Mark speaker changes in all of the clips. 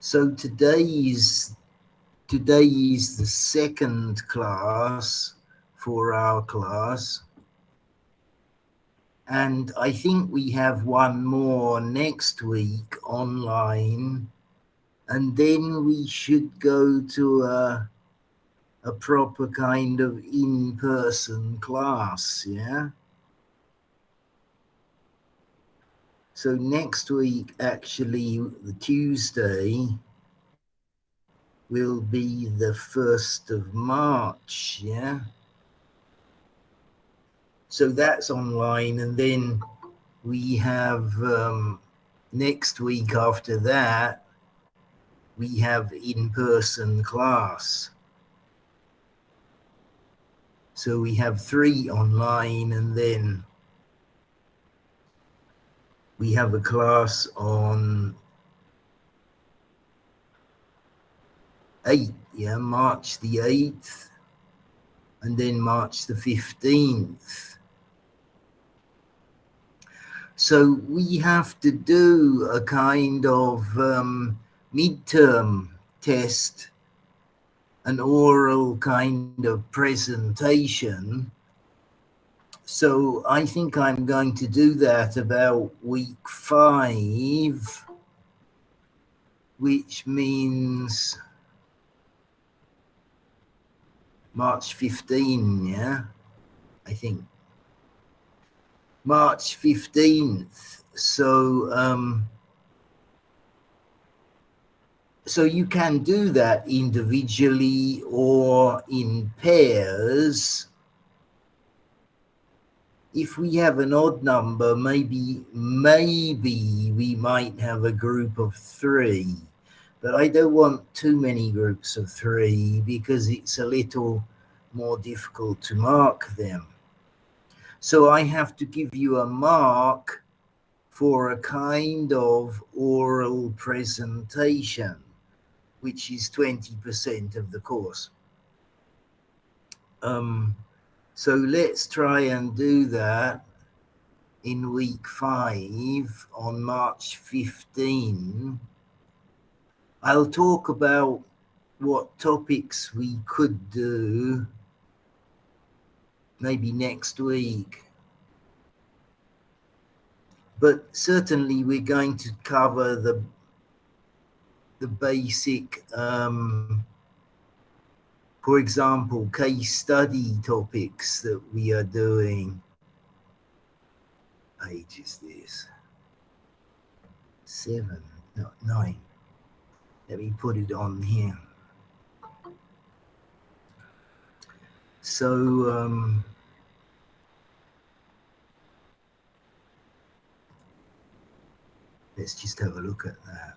Speaker 1: So today is the second class for our class. And I think we have one more next week online. And then we should go to a proper kind of in-person class, yeah? So next week, actually, the Tuesday, will be the 1st of March, yeah? So that's online, and then we have next week after that, we have in-person class. So we have 3 online, and then we have a class on 8, yeah, March the 8th, and then March the 15th. So we have to do a kind of midterm test, an oral kind of presentation. So I think I'm going to do that about week 5, which means March 15, yeah, I think. March 15th. So you can do that individually or in pairs. If we have an odd number, maybe we might have a group of 3. But I don't want too many groups of 3 because it's a little more difficult to mark them. So I have to give you a mark for a kind of oral presentation, which is 20% of the course. So let's try and do that in week 5 on March 15. I'll talk about what topics we could do maybe next week. But certainly we're going to cover the basic, for example, case study topics that we are doing. Page is this? 7, no, 9. Let me put it on here. So let's just have a look at that.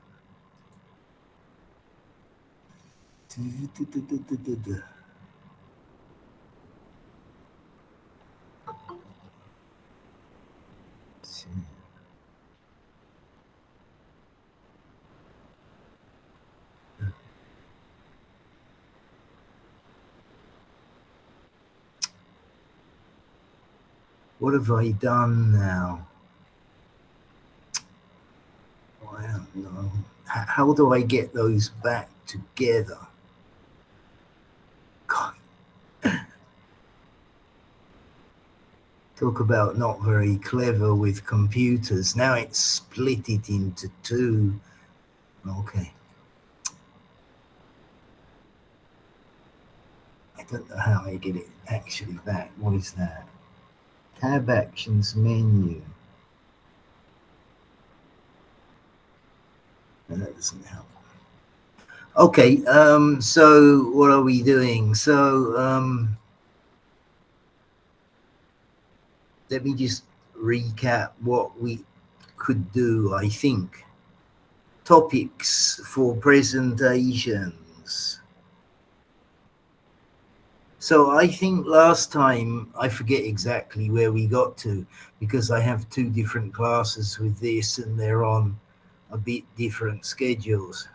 Speaker 1: What have I done now? I don't know. How do I get those back together? God. Talk about not very clever with computers. Now it's split it into 2. Okay. I don't know how I get it actually back. What is that? Tab actions menu. No, that doesn't help. Okay, so what are we doing? So let me just recap what we could do, I think. Topics for presentations. So I think last time, I forget exactly where we got to because I have 2 different classes with this and they're on a bit different schedules.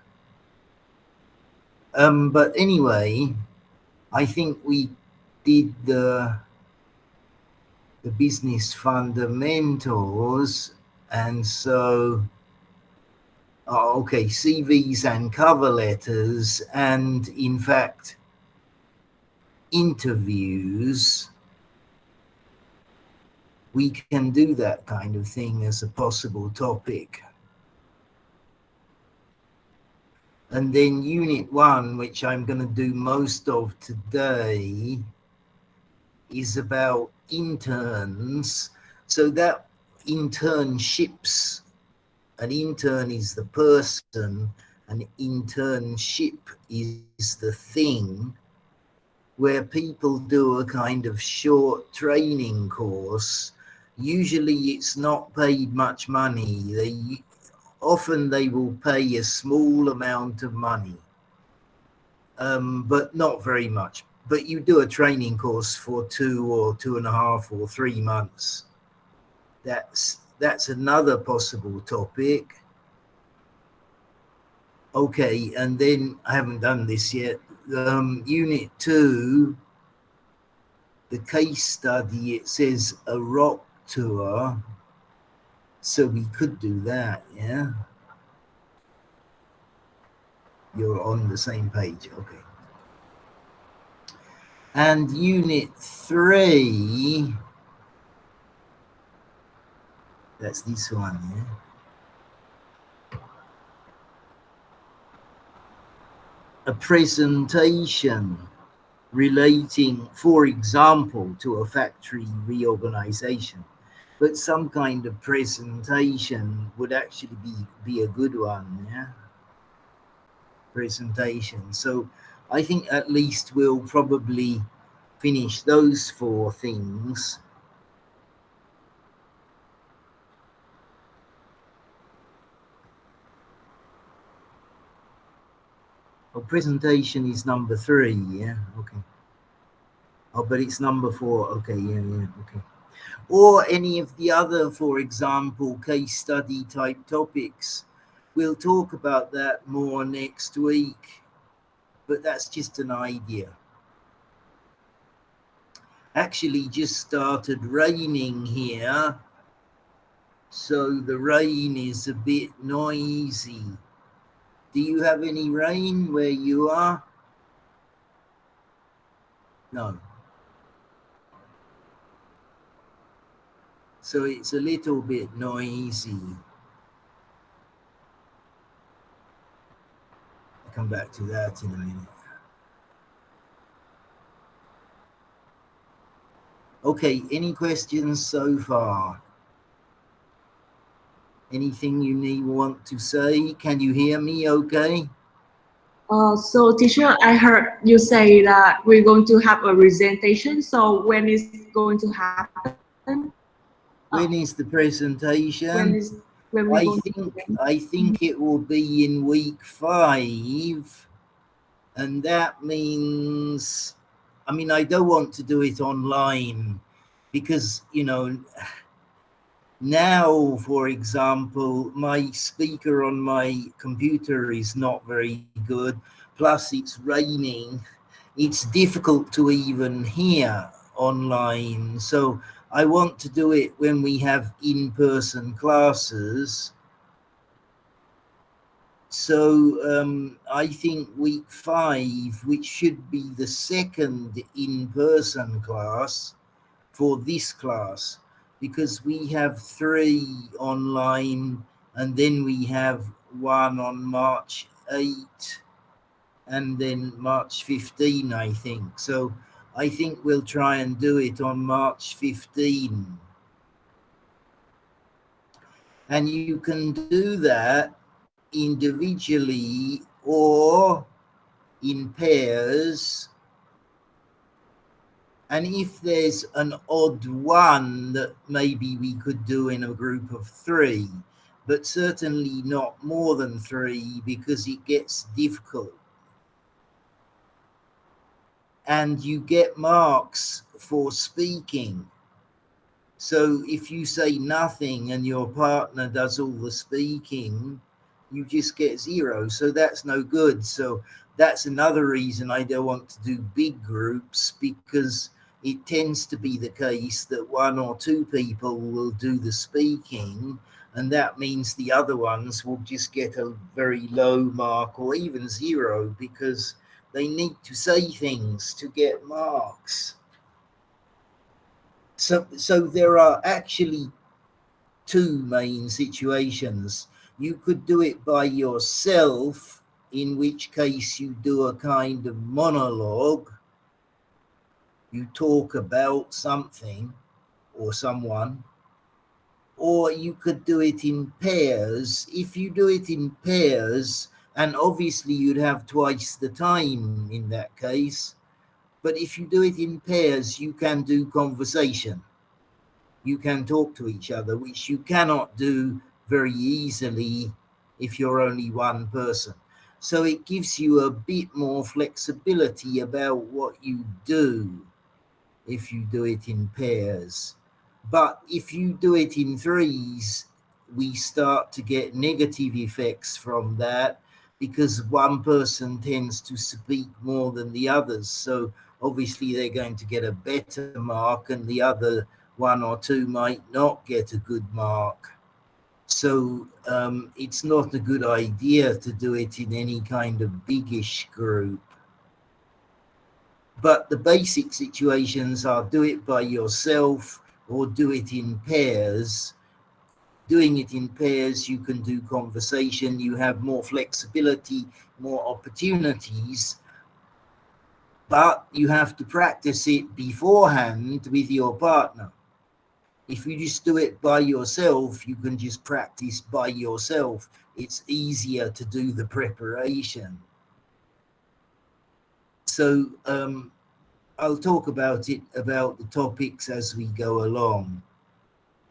Speaker 1: But anyway, I think we did the business fundamentals, and so Okay, CVs and cover letters, and in fact, interviews. We can do that kind of thing as a possible topic. And then unit 1, which I'm going to do most of today, is about interns. So that internships, an intern is the person, an internship is the thing, where people do a kind of short training course. Usually it's not paid much money. Often they will pay a small amount of money, but not very much. But you do a training course for 2 or 2.5 or 3 months. That's another possible topic. Okay, and then I haven't done this yet. Unit 2, the case study, it says a rock tour. So we could do that, yeah? You're on the same page, okay. And unit 3, that's this one, yeah? A presentation relating, for example, to a factory reorganization. But some kind of presentation would actually be a good one, yeah? Presentation. So I think at least we'll probably finish those 4 things. Oh, presentation is number 3, yeah? Okay. Oh, but it's number 4. Okay, yeah, okay. Or any of the other, for example, case study type topics. We'll talk about that more next week, but that's just an idea. Actually just started raining here, so the rain is a bit noisy. Do you have any rain where you are? No. So it's a little bit noisy. I'll come back to that in a minute. Okay, any questions so far? Anything you want to say? Can you hear me okay?
Speaker 2: So teacher, I heard you say that we're going to have a presentation. So when is going to happen?
Speaker 1: When is the presentation?
Speaker 2: When we going to
Speaker 1: I think it will be in week 5, and that means, I mean, I don't want to do it online because, you know, now, for example, my speaker on my computer is not very good, plus it's raining. It's difficult to even hear online. So I want to do it when we have in-person classes. So I think week 5, which should be the second in-person class for this class, because we have 3 online, and then we have 1 on March 8, and then March 15, I think. So I think we'll try and do it on March 15. And you can do that individually or in pairs. And if there's an odd one that maybe we could do in a group of 3, but certainly not more than 3 because it gets difficult. And you get marks for speaking. So if you say nothing and your partner does all the speaking, you just get 0. So that's no good. So that's another reason I don't want to do big groups, because it tends to be the case that 1 or 2 people will do the speaking and that means the other ones will just get a very low mark or even 0 because they need to say things to get marks. So there are actually two main situations. You could do it by yourself, in which case you do a kind of monologue. You talk about something or someone, or you could do it in pairs. If you do it in pairs, and obviously you'd have twice the time in that case, but if you do it in pairs, you can do conversation. You can talk to each other, which you cannot do very easily if you're only one person. So it gives you a bit more flexibility about what you do if you do it in pairs. But if you do it in threes, we start to get negative effects from that because one person tends to speak more than the others. So obviously they're going to get a better mark and the other one or two might not get a good mark. So it's not a good idea to do it in any kind of biggish group. But the basic situations are do it by yourself or do it in pairs. Doing it in pairs, you can do conversation, you have more flexibility, more opportunities, but you have to practice it beforehand with your partner. If you just do it by yourself, you can just practice by yourself. It's easier to do the preparation. So I'll talk about the topics as we go along.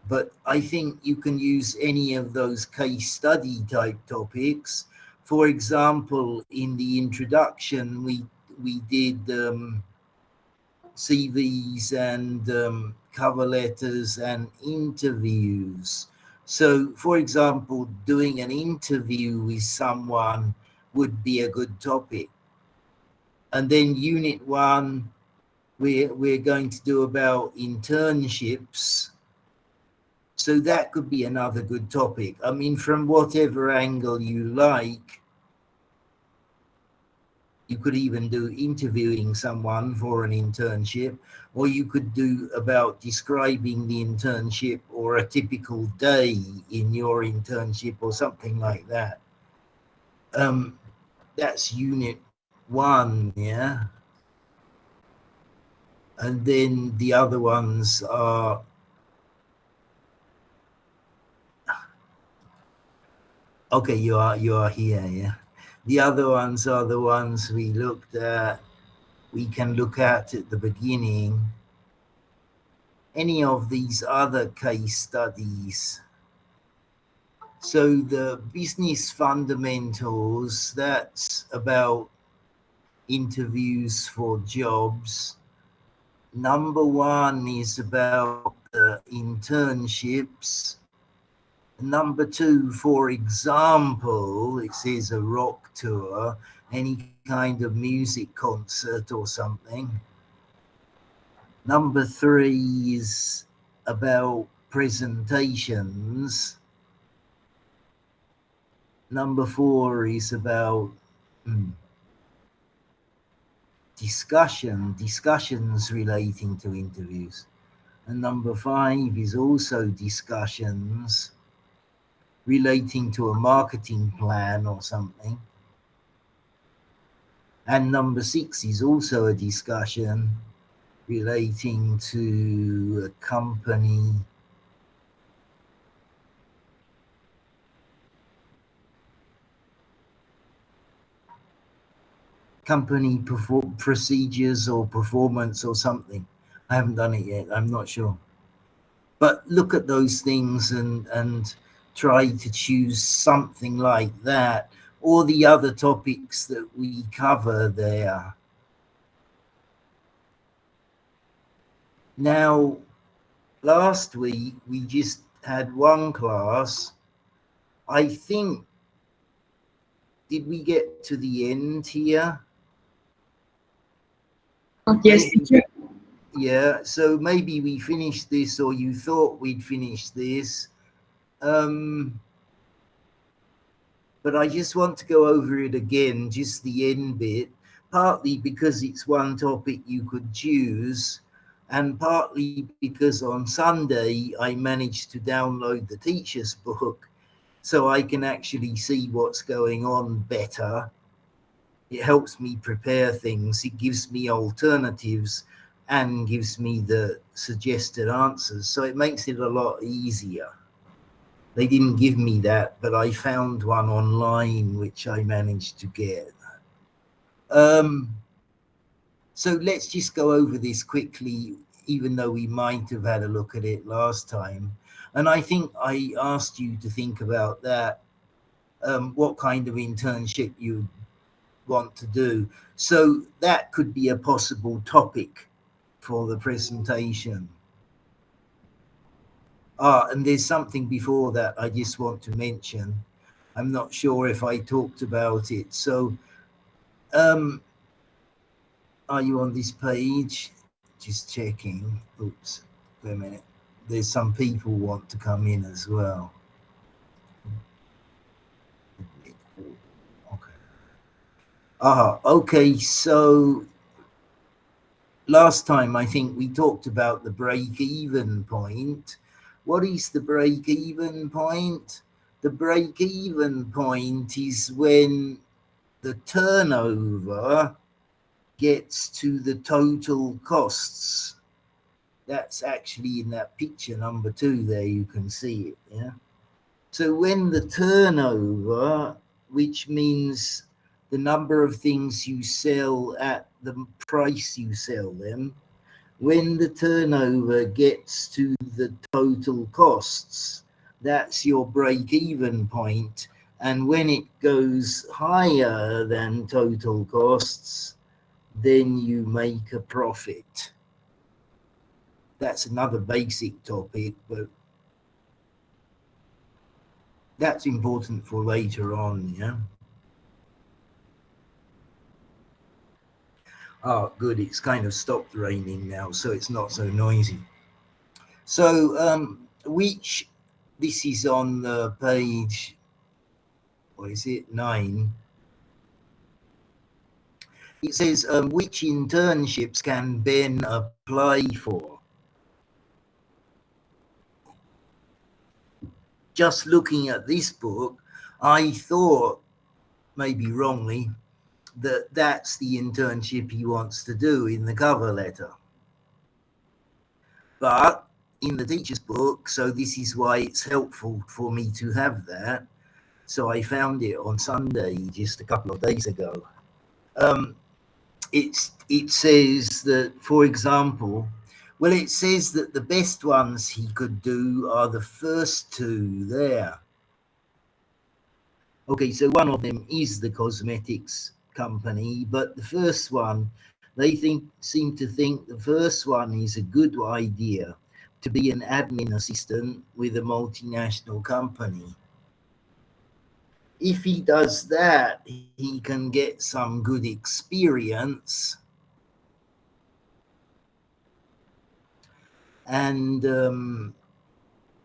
Speaker 1: But I think you can use any of those case study type topics. For example, in the introduction, we did CVs and cover letters and interviews. So, for example, doing an interview with someone would be a good topic. And then Unit 1, we're going to do about internships. So that could be another good topic. I mean, from whatever angle you like, you could even do interviewing someone for an internship, or you could do about describing the internship or a typical day in your internship or something like that. That's Unit 1, yeah? And then the other ones are okay, you are here, yeah. The other ones are the ones we looked at, we can look at the beginning. Any of these other case studies. So the business fundamentals, that's about interviews for jobs. Number 1 is about internships. Number 2, for example, it says a rock tour, any kind of music concert or something. Number 3 is about presentations. Number 4 is about discussions relating to interviews. And number 5 is also discussions relating to a marketing plan or something. And number 6 is also a discussion relating to a company procedures or performance or something. I haven't done it yet, I'm not sure. But look at those things and try to choose something like that, or the other topics that we cover there. Now, last week we just had one class. I think, did we get to the end here?
Speaker 2: Yes, teacher.
Speaker 1: Yeah, so maybe we finished this, or you thought we'd finished this. But I just want to go over it again, just the end bit, partly because it's one topic you could choose, and partly because on Sunday I managed to download the teacher's book so I can actually see what's going on better. It helps me prepare things, it gives me alternatives and gives me the suggested answers, so it makes it a lot easier. They didn't give me that, but I found one online which I managed to get. So let's just go over this quickly, even though we might have had a look at it last time. And I think I asked you to think about that, what kind of internship you want to do. So that could be a possible topic for the presentation. And there's something before that I just want to mention. I'm not sure if I talked about it. So, are you on this page? Just checking. Oops, wait a minute. There's some people want to come in as well. Okay. Okay, so last time I think we talked about the break-even point. What is the break-even point? The break-even point is when the turnover gets to the total costs. That's actually in that picture number 2 there, you can see it, yeah? So when the turnover, which means the number of things you sell at the price you sell them, when the turnover gets to the total costs, that's your break-even point. And when it goes higher than total costs, then you make a profit. That's another basic topic, but that's important for later on, yeah? Oh, good, it's kind of stopped raining now, so it's not so noisy. So, which, this is on the page, what is it, 9. It says, which internships can Ben apply for? Just looking at this book, I thought, maybe wrongly, that that's the internship he wants to do in the cover letter. But in the teacher's book, so this is why it's helpful for me to have that. So I found it on Sunday, just a couple of days ago. It says that, for example, well, it says that the best ones he could do are the first 2 there. Okay, so one of them is the cosmetics company, but the first one, they seem to think the first one is a good idea, to be an admin assistant with a multinational company. If he does that, he can get some good experience, and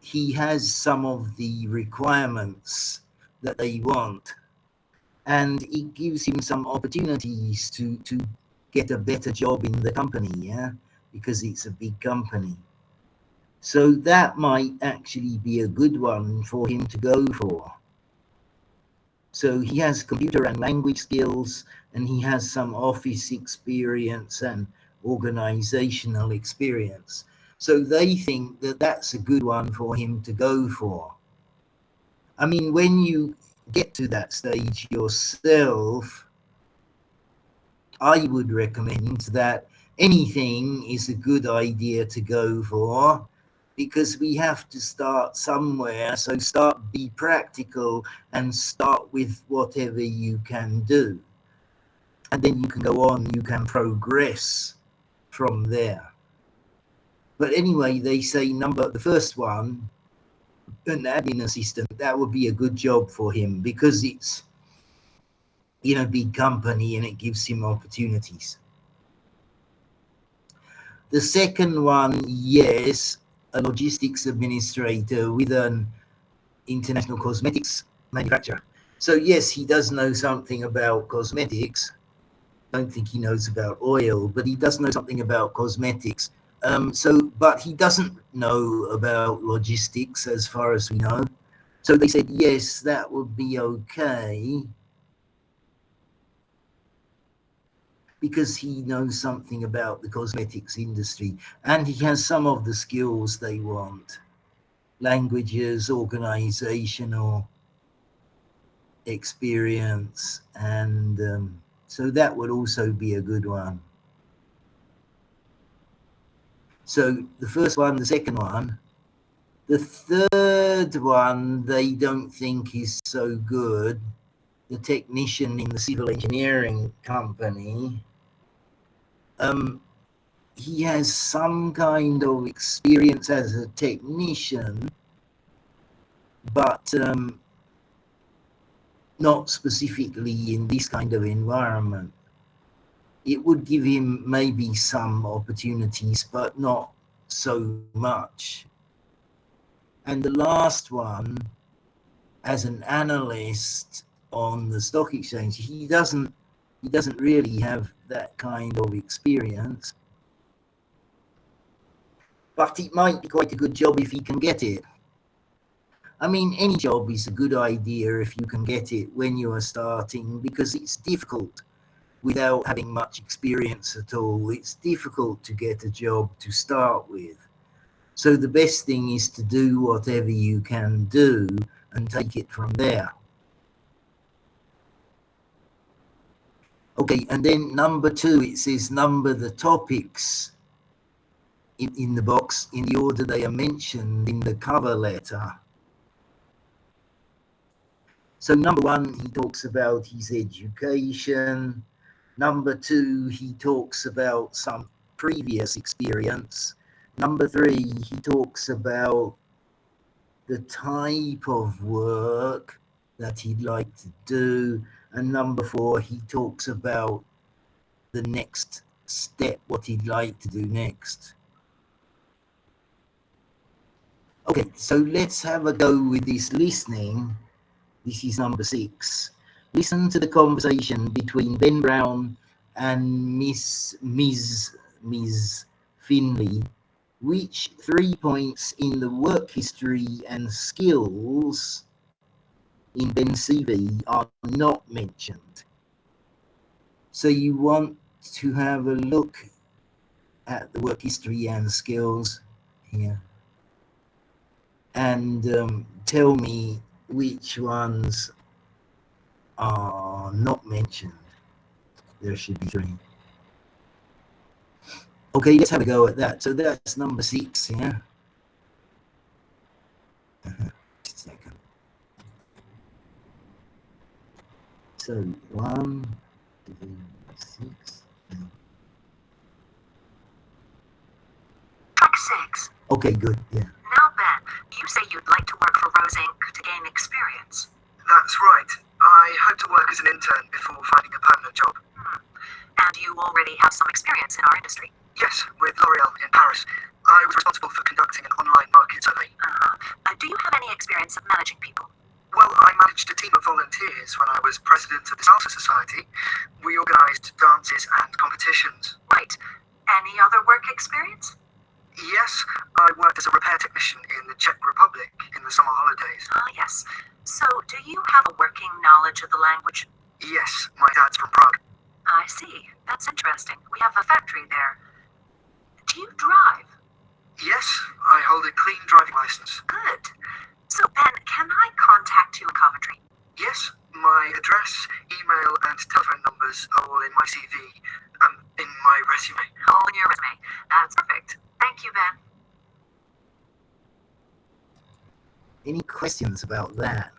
Speaker 1: he has some of the requirements that they want, and it gives him some opportunities to get a better job in the company, yeah, because it's a big company. So that might actually be a good one for him to go for. So he has computer and language skills, and he has some office experience and organizational experience. So they think that that's a good one for him to go for. I mean, when you get to that stage yourself, I would recommend that anything is a good idea to go for, because we have to start somewhere. So be practical and start with whatever you can do. And then you can go on, you can progress from there. But anyway, they say the first one, an admin assistant, that would be a good job for him, because it's, you know, big company and it gives him opportunities. The second one, yes, a logistics administrator with an international cosmetics manufacturer. So yes, he does know something about cosmetics. Don't think he knows about oil, but he does know something about cosmetics. But he doesn't know about logistics as far as we know. So they said, yes, that would be okay, because he knows something about the cosmetics industry and he has some of the skills they want: languages, organizational experience, and so that would also be a good one. So the first one, the second one. The third one, they don't think is so good. The technician in the civil engineering company, he has some kind of experience as a technician, but not specifically in this kind of environment. It would give him maybe some opportunities, but not so much. And the last one, as an analyst on the stock exchange, he doesn't really have that kind of experience, but it might be quite a good job if he can get it. I mean, any job is a good idea if you can get it when you are starting, because it's difficult without having much experience at all. It's difficult to get a job to start with. So the best thing is to do whatever you can do and take it from there. Okay, and then number 2, it says number the topics in the box in the order they are mentioned in the cover letter. So number 1, he talks about his education. Number 2, he talks about some previous experience. Number 3, he talks about the type of work that he'd like to do. And number 4, he talks about the next step, what he'd like to do next. Okay, so let's have a go with this listening. This is number 6. Listen to the conversation between Ben Brown and Ms. Finley. Which 3 points in the work history and skills in Ben's CV are not mentioned? So you want to have a look at the work history and skills here and tell me which ones are not mentioned. There should be 3. Okay, let's have a go at that. So that's number 6, yeah? Just a second. So 1, 2, 6.
Speaker 3: Track 6.
Speaker 1: Okay, good, yeah.
Speaker 3: Now, Ben, you say you'd like to work for Rose Inc. to gain experience.
Speaker 4: That's right. I hope to work as an intern before finding a permanent job.
Speaker 3: And you already have some experience in our industry.
Speaker 4: Yes, with L'Oreal in Paris. I was responsible for conducting an online market survey.
Speaker 3: Do you have any experience of managing people?
Speaker 4: Well, I managed a team of volunteers when I was president of the Salsa Society. We organised dances and competitions.
Speaker 3: Right. Any other work experience?
Speaker 4: Yes, I worked as a repair technician in the Czech Republic in the summer holidays.
Speaker 3: Yes. So, do you have a working knowledge of the language?
Speaker 4: Yes, my dad's from Prague.
Speaker 3: I see. That's interesting. We have a factory there. Do you drive?
Speaker 4: Yes, I hold a clean driving license.
Speaker 3: Good. So, Ben, can I contact you in Coventry?
Speaker 4: Yes, my address, email, and telephone numbers are all in my CV, in my resume.
Speaker 3: Oh, in your resume. That's perfect. Thank you, Ben.
Speaker 1: Any questions about that?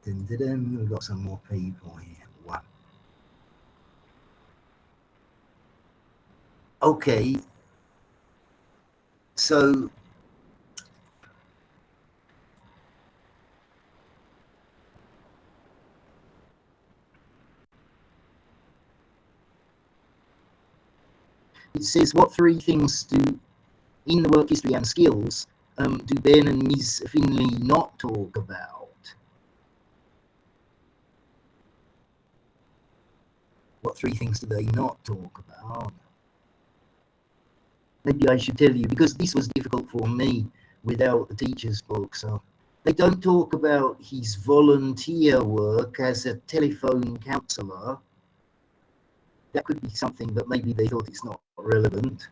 Speaker 1: We've got some more people here. 1. Okay. So it says, what 3 things do in the work history and skills, do Ben and Ms. Finley not talk about? What 3 things do they not talk about? Maybe I should tell you, because this was difficult for me without the teacher's book. So they don't talk about his volunteer work as a telephone counsellor. That could be something, but maybe they thought it's not relevant.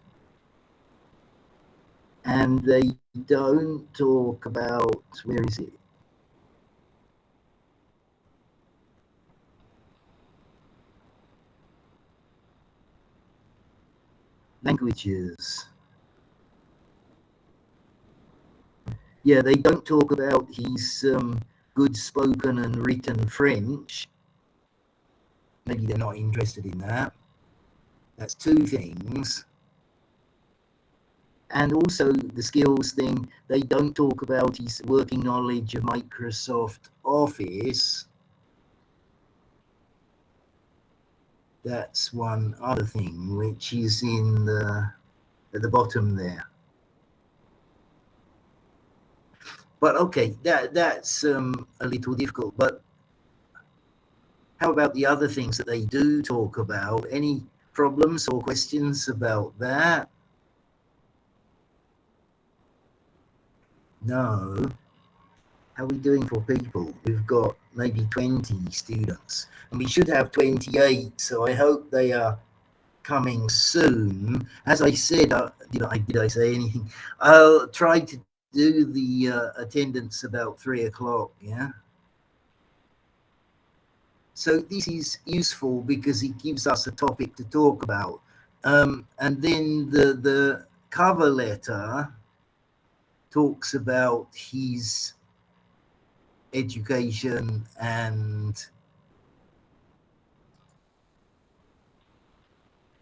Speaker 1: And they don't talk about, where is it? Languages. Yeah, they don't talk about his good spoken and written French. Maybe they're not interested in that. That's 2 things. And also the skills thing, they don't talk about his working knowledge of Microsoft Office. That's one other thing, which is in at the bottom there. But okay, that's a little difficult. But how about the other things that they do talk about? Any problems or questions about that? No. How are we doing for people? We've got maybe 20 students, and we should have 28. So I hope they are coming soon. As I said, did I say anything? I'll try to do the attendance about 3 o'clock. Yeah. So this is useful because it gives us a topic to talk about, and then the cover letter talks about his education and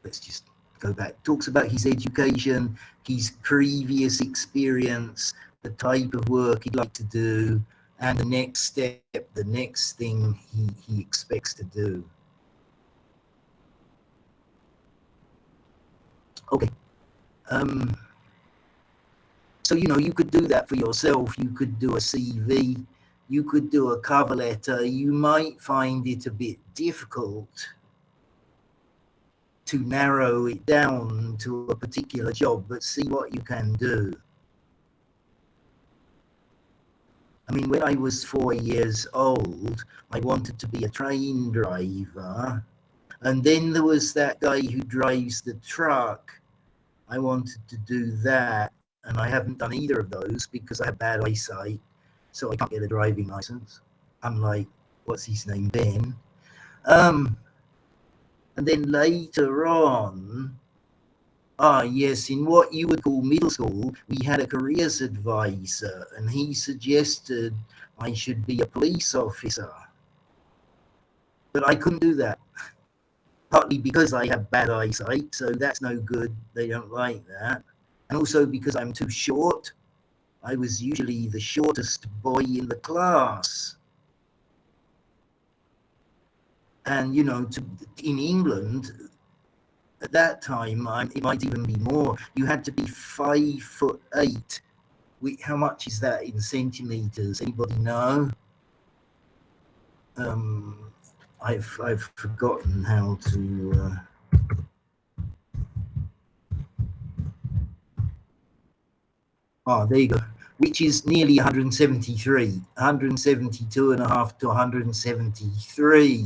Speaker 1: let's just go back. Talks about his education, his previous experience, the type of work he'd like to do, and the next step, the next thing he expects to do. Okay. So, you could do that for yourself. You could do a CV. You could do a cover letter. You might find it a bit difficult to narrow it down to a particular job, but see what you can do. I mean, when I was 4 years old, I wanted to be a train driver. And then there was that guy who drives the truck. I wanted to do that. And I haven't done either of those because I have bad eyesight. So I can't get a driving license. Unlike, what's his name, Ben. And then later on, yes, in what you would call middle school, we had a careers advisor, and he suggested I should be a police officer. But I couldn't do that, partly because I have bad eyesight, so that's no good. They don't like that. And also because I'm too short. I was usually the shortest boy in the class. And, in England, at that time, it might even be more. You had to be 5'8". How much is that in centimeters? Anybody know? I've forgotten how to. There you go. Which is nearly 172 and a half to 173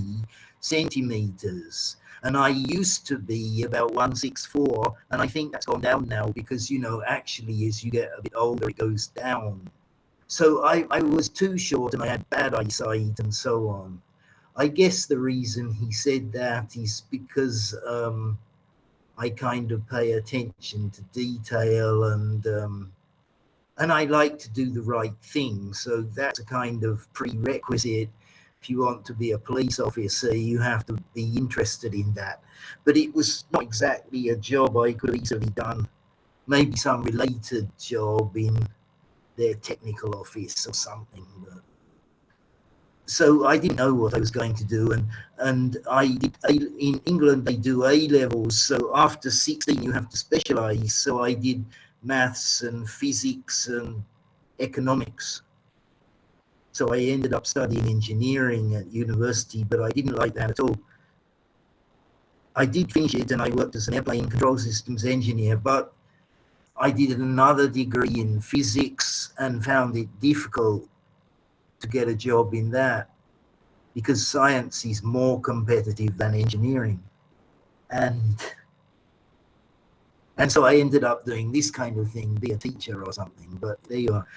Speaker 1: centimeters. And I used to be about 164, and I think that's gone down now because, actually as you get a bit older, it goes down. So I was too short and I had bad eyesight and so on. I guess the reason he said that is because I kind of pay attention to detail and I like to do the right thing. So that's a kind of prerequisite. If you want to be a police officer, you have to be interested in that. But it was not exactly a job I could have easily done. Maybe some related job in their technical office or something. So I didn't know what I was going to do. And in England, they do A levels. So after 16, you have to specialize. So I did maths and physics and economics. So I ended up studying engineering at university, but I didn't like that at all. I did finish it and I worked as an airplane control systems engineer, but I did another degree in physics and found it difficult to get a job in that because science is more competitive than engineering. And so I ended up doing this kind of thing, be a teacher or something, but there you are.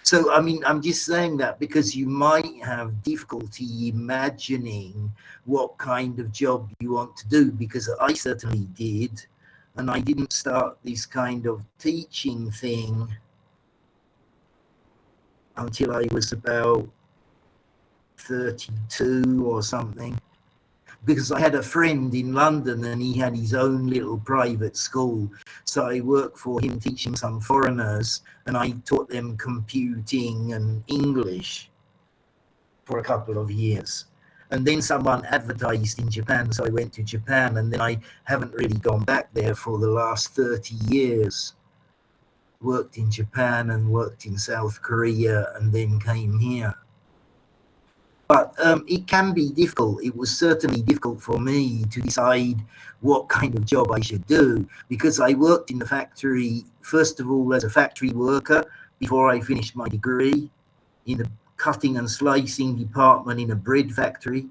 Speaker 1: So, I mean, I'm just saying that because you might have difficulty imagining what kind of job you want to do, because I certainly did. And I didn't start this kind of teaching thing until I was about 32 or something. Because I had a friend in London and he had his own little private school. So I worked for him teaching some foreigners and I taught them computing and English for a couple of years. And then someone advertised in Japan, so I went to Japan, and then I haven't really gone back there for the last 30 years. Worked in Japan and worked in South Korea and then came here. But it can be difficult. It was certainly difficult for me to decide what kind of job I should do, because I worked in the factory, first of all, as a factory worker before I finished my degree, in the cutting and slicing department in a bread factory.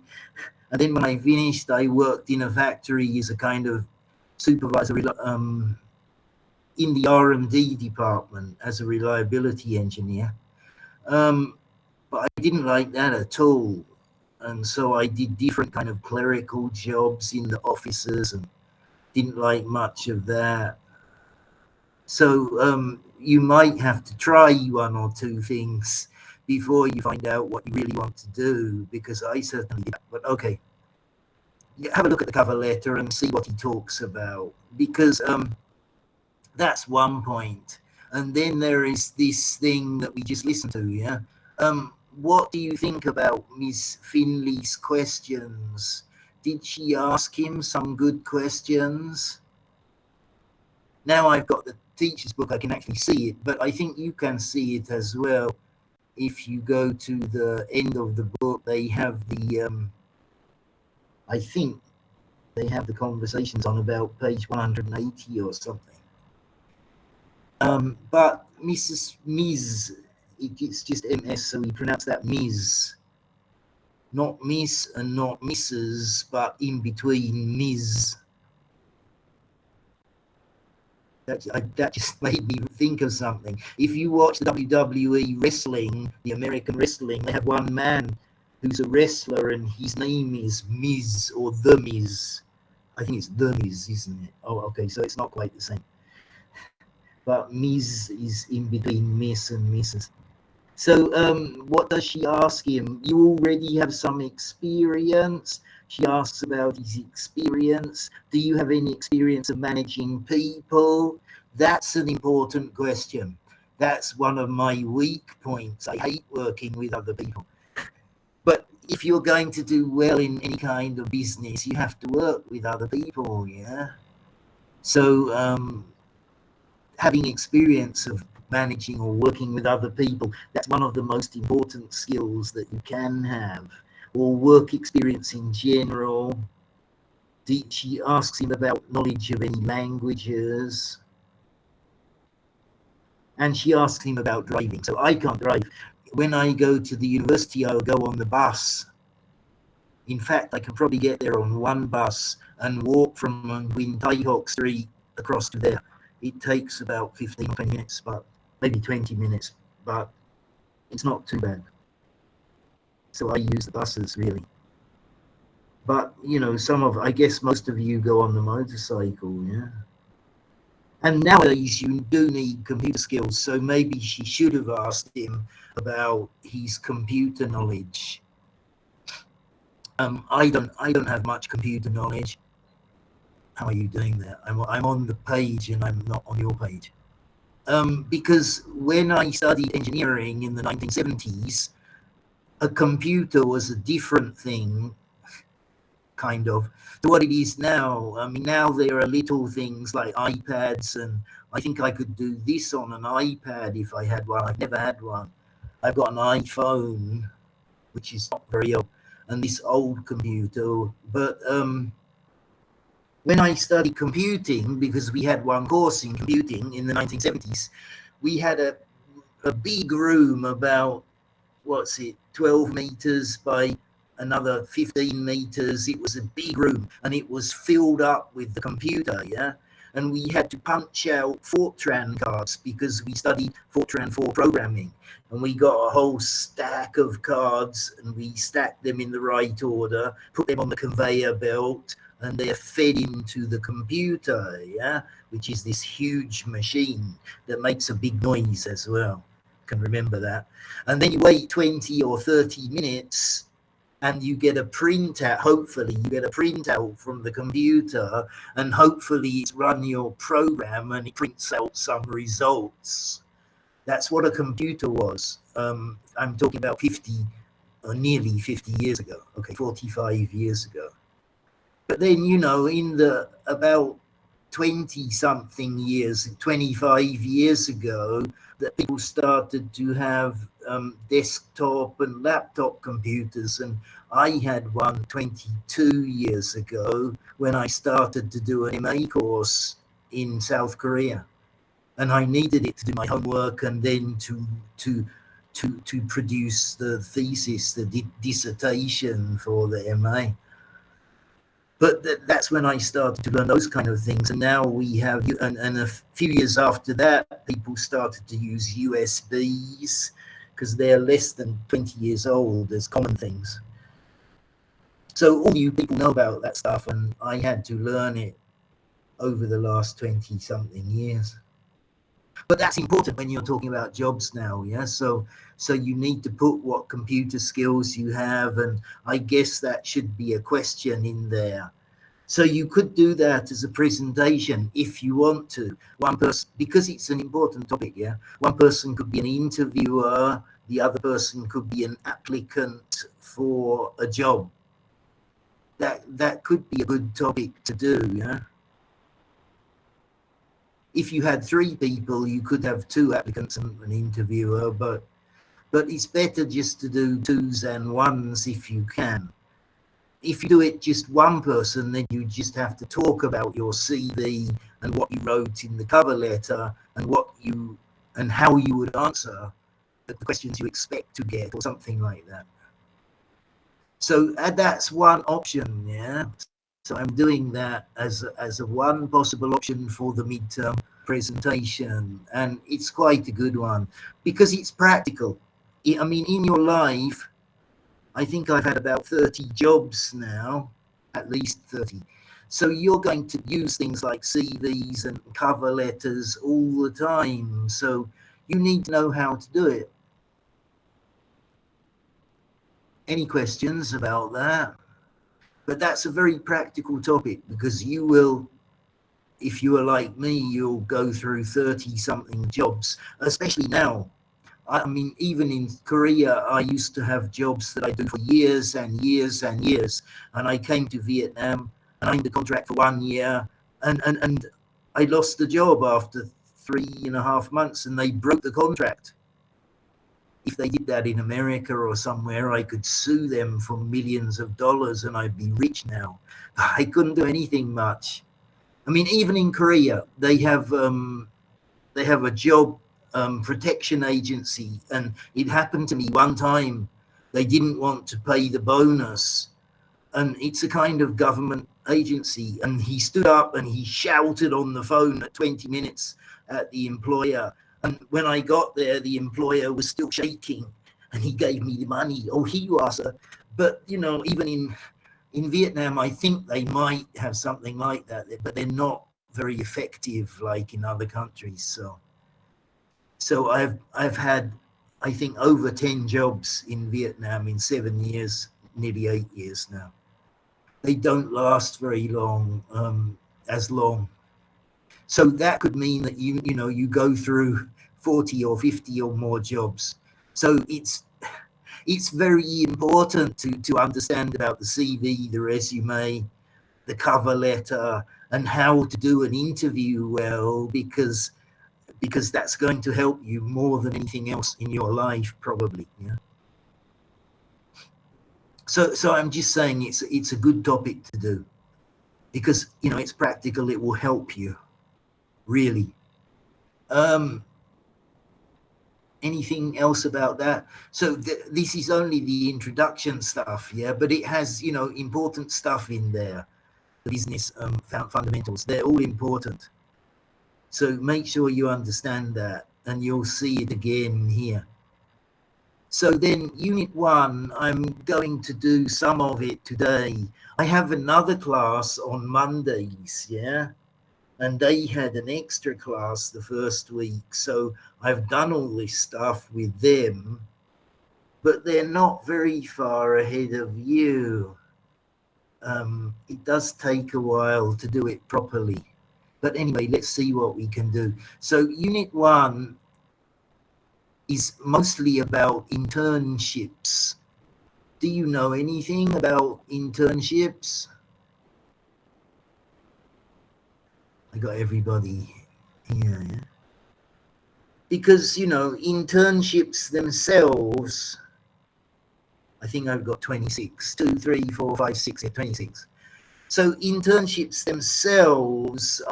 Speaker 1: And then when I finished, I worked in a factory as a kind of supervisor in the R&D department as a reliability engineer. But I didn't like that at all. And so I did different kind of clerical jobs in the offices and didn't like much of that. So you might have to try one or two things before you find out what you really want to do, because I certainly did. But okay, have a look at the cover letter and see what he talks about, because that's one point. And then there is this thing that we just listened to, yeah? What do you think about Miss Finley's questions? Did she ask him some good questions? Now I've got the teacher's book, I can actually see it, but I think you can see it as well. If you go to the end of the book, they have the, I think they have the conversations on about page 180 or something. But Ms. It's just MS, so we pronounce that Ms. Not Miss and not Mrs., but in between Ms. That just made me think of something. If you watch the WWE wrestling, the American wrestling, they have one man who's a wrestler and his name is Miz or The Miz. I think it's The Miz, isn't it? Oh, okay, so it's not quite the same. But Miz is in between Miss and Mrs. So what does she ask him? You already have some experience. She asks about his experience. Do you have any experience of managing people? That's an important question. That's one of my weak points. I hate working with other people. But if you're going to do well in any kind of business, you have to work with other people, yeah? So having experience of managing or working with other people, that's one of the most important skills that you can have. Or work experience in general. She asks him about knowledge of any languages. And she asks him about driving. So I can't drive. When I go to the university, I'll go on the bus. In fact, I can probably get there on one bus and walk from Win Tai Hok Street across to there. It takes about 15 or 20 minutes, but maybe 20 minutes, but it's not too bad. So I use the buses, really. But, you know, I guess most of you go on the motorcycle, yeah? And nowadays you do need computer skills, so maybe she should have asked him about his computer knowledge. I don't have much computer knowledge. How are you doing that? I'm on the page and I'm not on your page. Because when I studied engineering in the 1970s, a computer was a different thing, kind of, to what it is now. I mean, now there are little things like iPads and I think I could do this on an iPad if I had one. I've never had one. I've got an iPhone, which is not very old, and this old computer. But when I studied computing, because we had one course in computing in the 1970s, we had a big room about, 12 meters by another 15 meters. It was a big room and it was filled up with the computer, yeah? And we had to punch out Fortran cards because we studied Fortran 4 programming. And we got a whole stack of cards and we stacked them in the right order, put them on the conveyor belt, and they're fed into the computer, yeah? Which is this huge machine that makes a big noise as well. Can remember that. And then you wait 20 or 30 minutes and you get a printout. Hopefully you get a printout from the computer, and hopefully it's run your program and it prints out some results. That's what a computer was. I'm talking about 50 or nearly 50 years ago. Okay, 45 years ago. But then, you know, in the about 20 something years, 25 years ago, that people started to have desktop and laptop computers, and I had one 22 years ago when I started to do an MA course in South Korea, and I needed it to do my homework and then to produce the thesis, the dissertation for the MA. But that's when I started to learn those kind of things. And now we have, and a few years after that, people started to use USBs because they're less than 20 years old as common things. So all you people know about that stuff, and I had to learn it over the last 20 something years. But that's important when you're talking about jobs now, yeah? So you need to put what computer skills you have, and I guess that should be a question in there. So you could do that as a presentation if you want to. One person, because it's an important topic, yeah? One person could be an interviewer, the other person could be an applicant for a job. That could be a good topic to do, yeah? If you had 3 people, you could have 2 applicants and an interviewer, but it's better just to do 2s and 1s if you can. If you do it just one person, then you just have to talk about your CV and what you wrote in the cover letter and how you would answer the questions you expect to get or something like that. So that's one option, yeah? So I'm doing that as a one possible option for the midterm presentation, and it's quite a good one because it's practical. I mean, in your life, I think I've had about 30 jobs now, at least 30. So you're going to use things like CVs and cover letters all the time. So you need to know how to do it. Any questions about that? But that's a very practical topic because you will, if you are like me, you'll go through 30 something jobs, especially now. I mean, even in Korea, I used to have jobs that I do for years and years and years. And I came to Vietnam and I had the contract for 1 year and I lost the job after 3.5 months and they broke the contract. If they did that in America or somewhere, I could sue them for millions of dollars and I'd be rich now. I couldn't do anything much. I mean, even in Korea, they have a job protection agency, and it happened to me one time. They didn't want to pay the bonus, and it's a kind of government agency. And he stood up and he shouted on the phone at 20 minutes at the employer. And when I got there, the employer was still shaking and he gave me the money. Oh, here you are, sir. But, you know, even in Vietnam, I think they might have something like that, but they're not very effective like in other countries. So I've had, I think, over 10 jobs in Vietnam in 7 years, nearly 8 years now. They don't last very long, as long. So that could mean that you go through 40 or 50 or more jobs. So it's very important to understand about the CV, the resume, the cover letter, and how to do an interview well, because because that's going to help you more than anything else in your life, probably. Yeah. So I'm just saying it's a good topic to do, because it's practical. It will help you, really. Anything else about that? So this is only the introduction stuff, yeah, but it has important stuff in there. The business fundamentals, they're all important. So make sure you understand that, and you'll see it again here. So then Unit 1, I'm going to do some of it today. I have another class on Mondays, yeah? And they had an extra class the first week. So I've done all this stuff with them, but they're not very far ahead of you. It does take a while to do it properly. But anyway, let's see what we can do. So Unit 1 is mostly about internships. Do you know anything about internships? I got everybody here. Yeah? Because, internships themselves, I think I've got 26, 2, 3, 4, 5, 6, 26. So internships themselves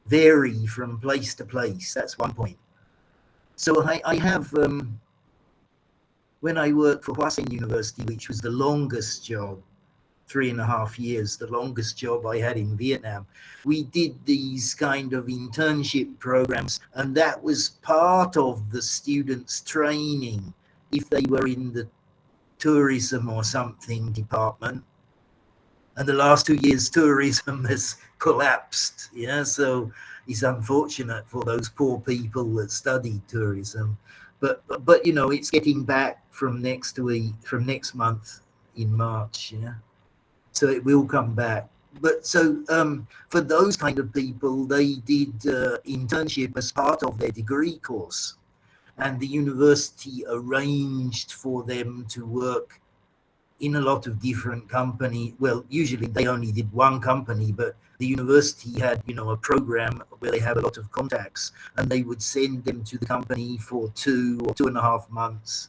Speaker 1: vary from place to place. That's one point. So I have, when I worked for Hoa Sen University, which was the longest job, 3.5 years, the longest job I had in Vietnam, we did these kind of internship programs, and that was part of the students' training if they were in the tourism or something department. And the last 2 years, tourism has collapsed. Yeah, so it's unfortunate for those poor people that studied tourism. But it's getting back from next month in March. Yeah, so it will come back. But so for those kind of people, they did internship as part of their degree course, and the university arranged for them to work in a lot of different companies. Well, usually they only did one company, but the university had, a program where they have a lot of contacts, and they would send them to the company for 2 or 2.5 months,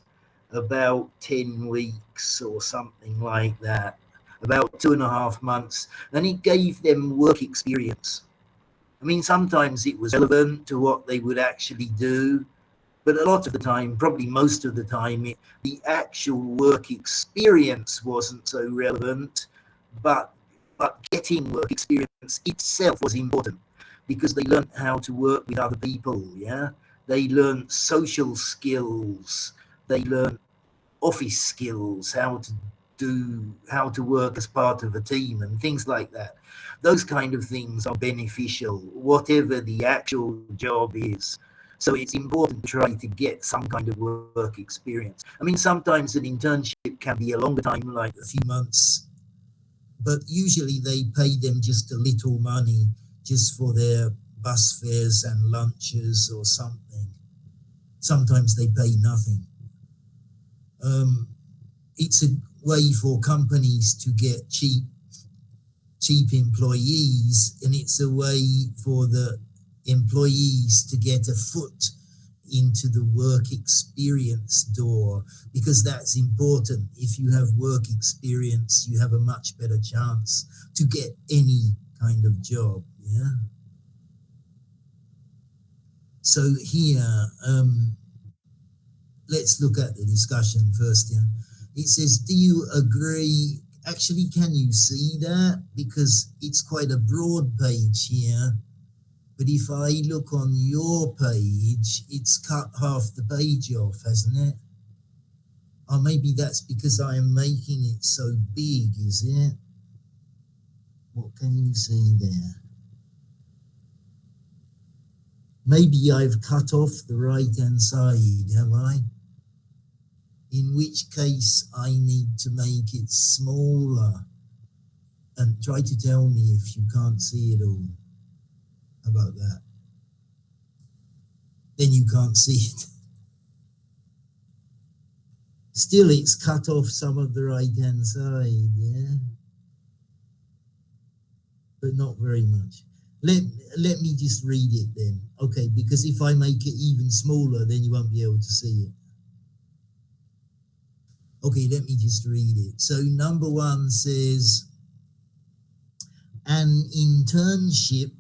Speaker 1: about 10 weeks or something like that, about 2.5 months, and it gave them work experience. I mean, sometimes it was relevant to what they would actually do, but a lot of the time, probably most of the time, the actual work experience wasn't so relevant, but getting work experience itself was important, because they learned how to work with other people, yeah? They learned social skills, they learned office skills, how to work as part of a team and things like that. Those kind of things are beneficial, whatever the actual job is. So it's important to try to get some kind of work experience. I mean, sometimes an internship can be a longer time, like a few months, but usually they pay them just a little money just for their bus fares and lunches or something. Sometimes they pay nothing. It's a way for companies to get cheap employees, and it's a way for the employees to get a foot into the work experience door, because that's important. If you have work experience, you have a much better chance to get any kind of job. Yeah. So here, let's look at the discussion first. Yeah. It says, do you agree? Actually, can you see that? Because it's quite a broad page here. But if I look on your page, it's cut half the page off, hasn't it? Or maybe that's because I am making it so big, is it? What can you see there? Maybe I've cut off the right-hand side, have I? In which case I need to make it smaller. And try to tell me if you can't see it all. How about that? Then you can't see it. Still, it's cut off some of the right-hand side, yeah? But not very much. Let, let me just read it then. Okay, because if I make it even smaller, then you won't be able to see it. Okay, let me just read it. So number 1 says, an internship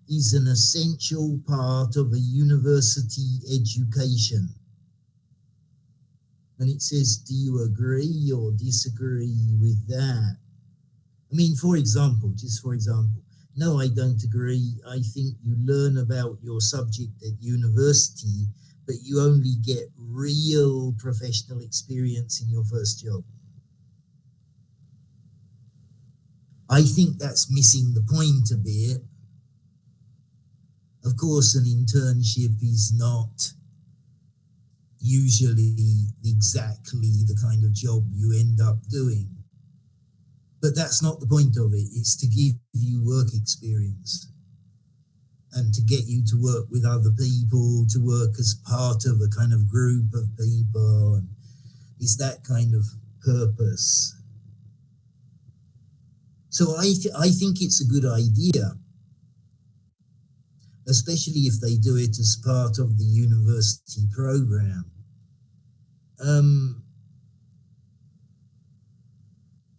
Speaker 1: is an essential part of a university education. And it says, do you agree or disagree with that? I mean, for example, just for example, no, I don't agree. I think you learn about your subject at university, but you only get real professional experience in your first job. I think that's missing the point a bit. Of course, an internship is not usually exactly the kind of job you end up doing. But that's not the point of it. It's to give you work experience and to get you to work with other people, to work as part of a kind of group of people. And it's that kind of purpose. So I think it's a good idea, especially if they do it as part of the university program.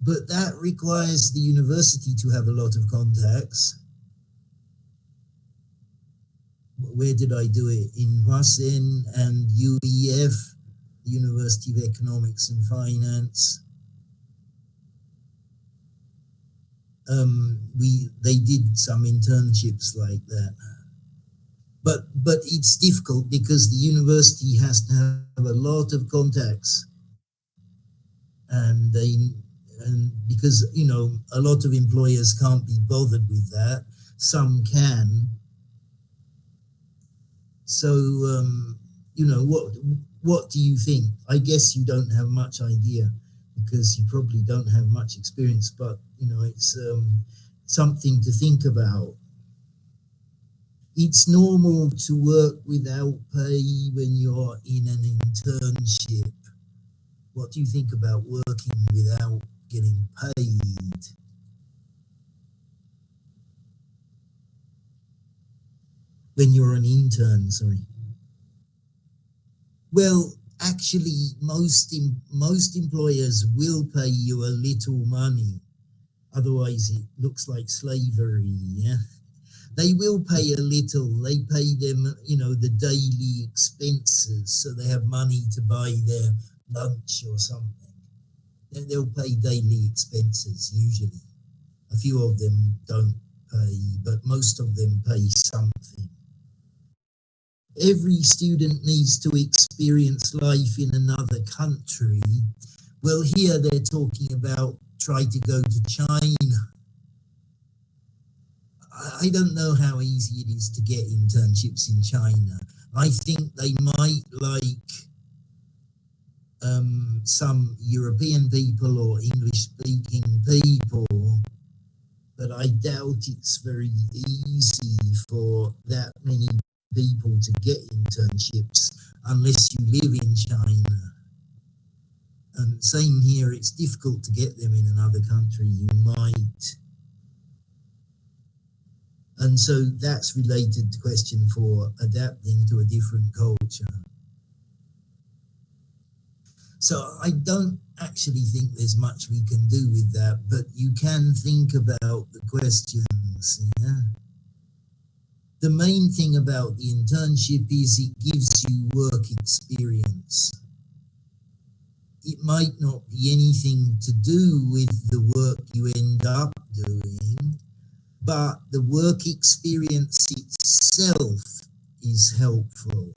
Speaker 1: But that requires the university to have a lot of contacts. Where did I do it? In Hussein and UEF, the University of Economics and Finance. They did some internships like that. But it's difficult because the university has to have a lot of contacts. And because, you know, a lot of employers can't be bothered with that. Some can. So, you know, what do you think? I guess you don't have much idea because you probably don't have much experience, but, you know, it's something to think about. It's normal to work without pay when you're in an internship. What do you think about working without getting paid? When you're an intern, sorry. Well, actually, most employers will pay you a little money. Otherwise, it looks like slavery, yeah? They will pay a little. They pay them, you know, the daily expenses, so they have money to buy their lunch or something. Then they'll pay daily expenses, usually. A few of them don't pay, but most of them pay something. Every student needs to experience life in another country. Well, here they're talking about try to go to China. I don't know how easy it is to get internships in China. I think they might like some European people or English-speaking people, but I doubt it's very easy for that many people to get internships unless you live in China. And same here, it's difficult to get them in another country. You might. And so that's related to question 4, adapting to a different culture. So I don't actually think there's much we can do with that, but you can think about the questions. Yeah? The main thing about the internship is it gives you work experience. It might not be anything to do with the work you end up doing, but the work experience itself is helpful.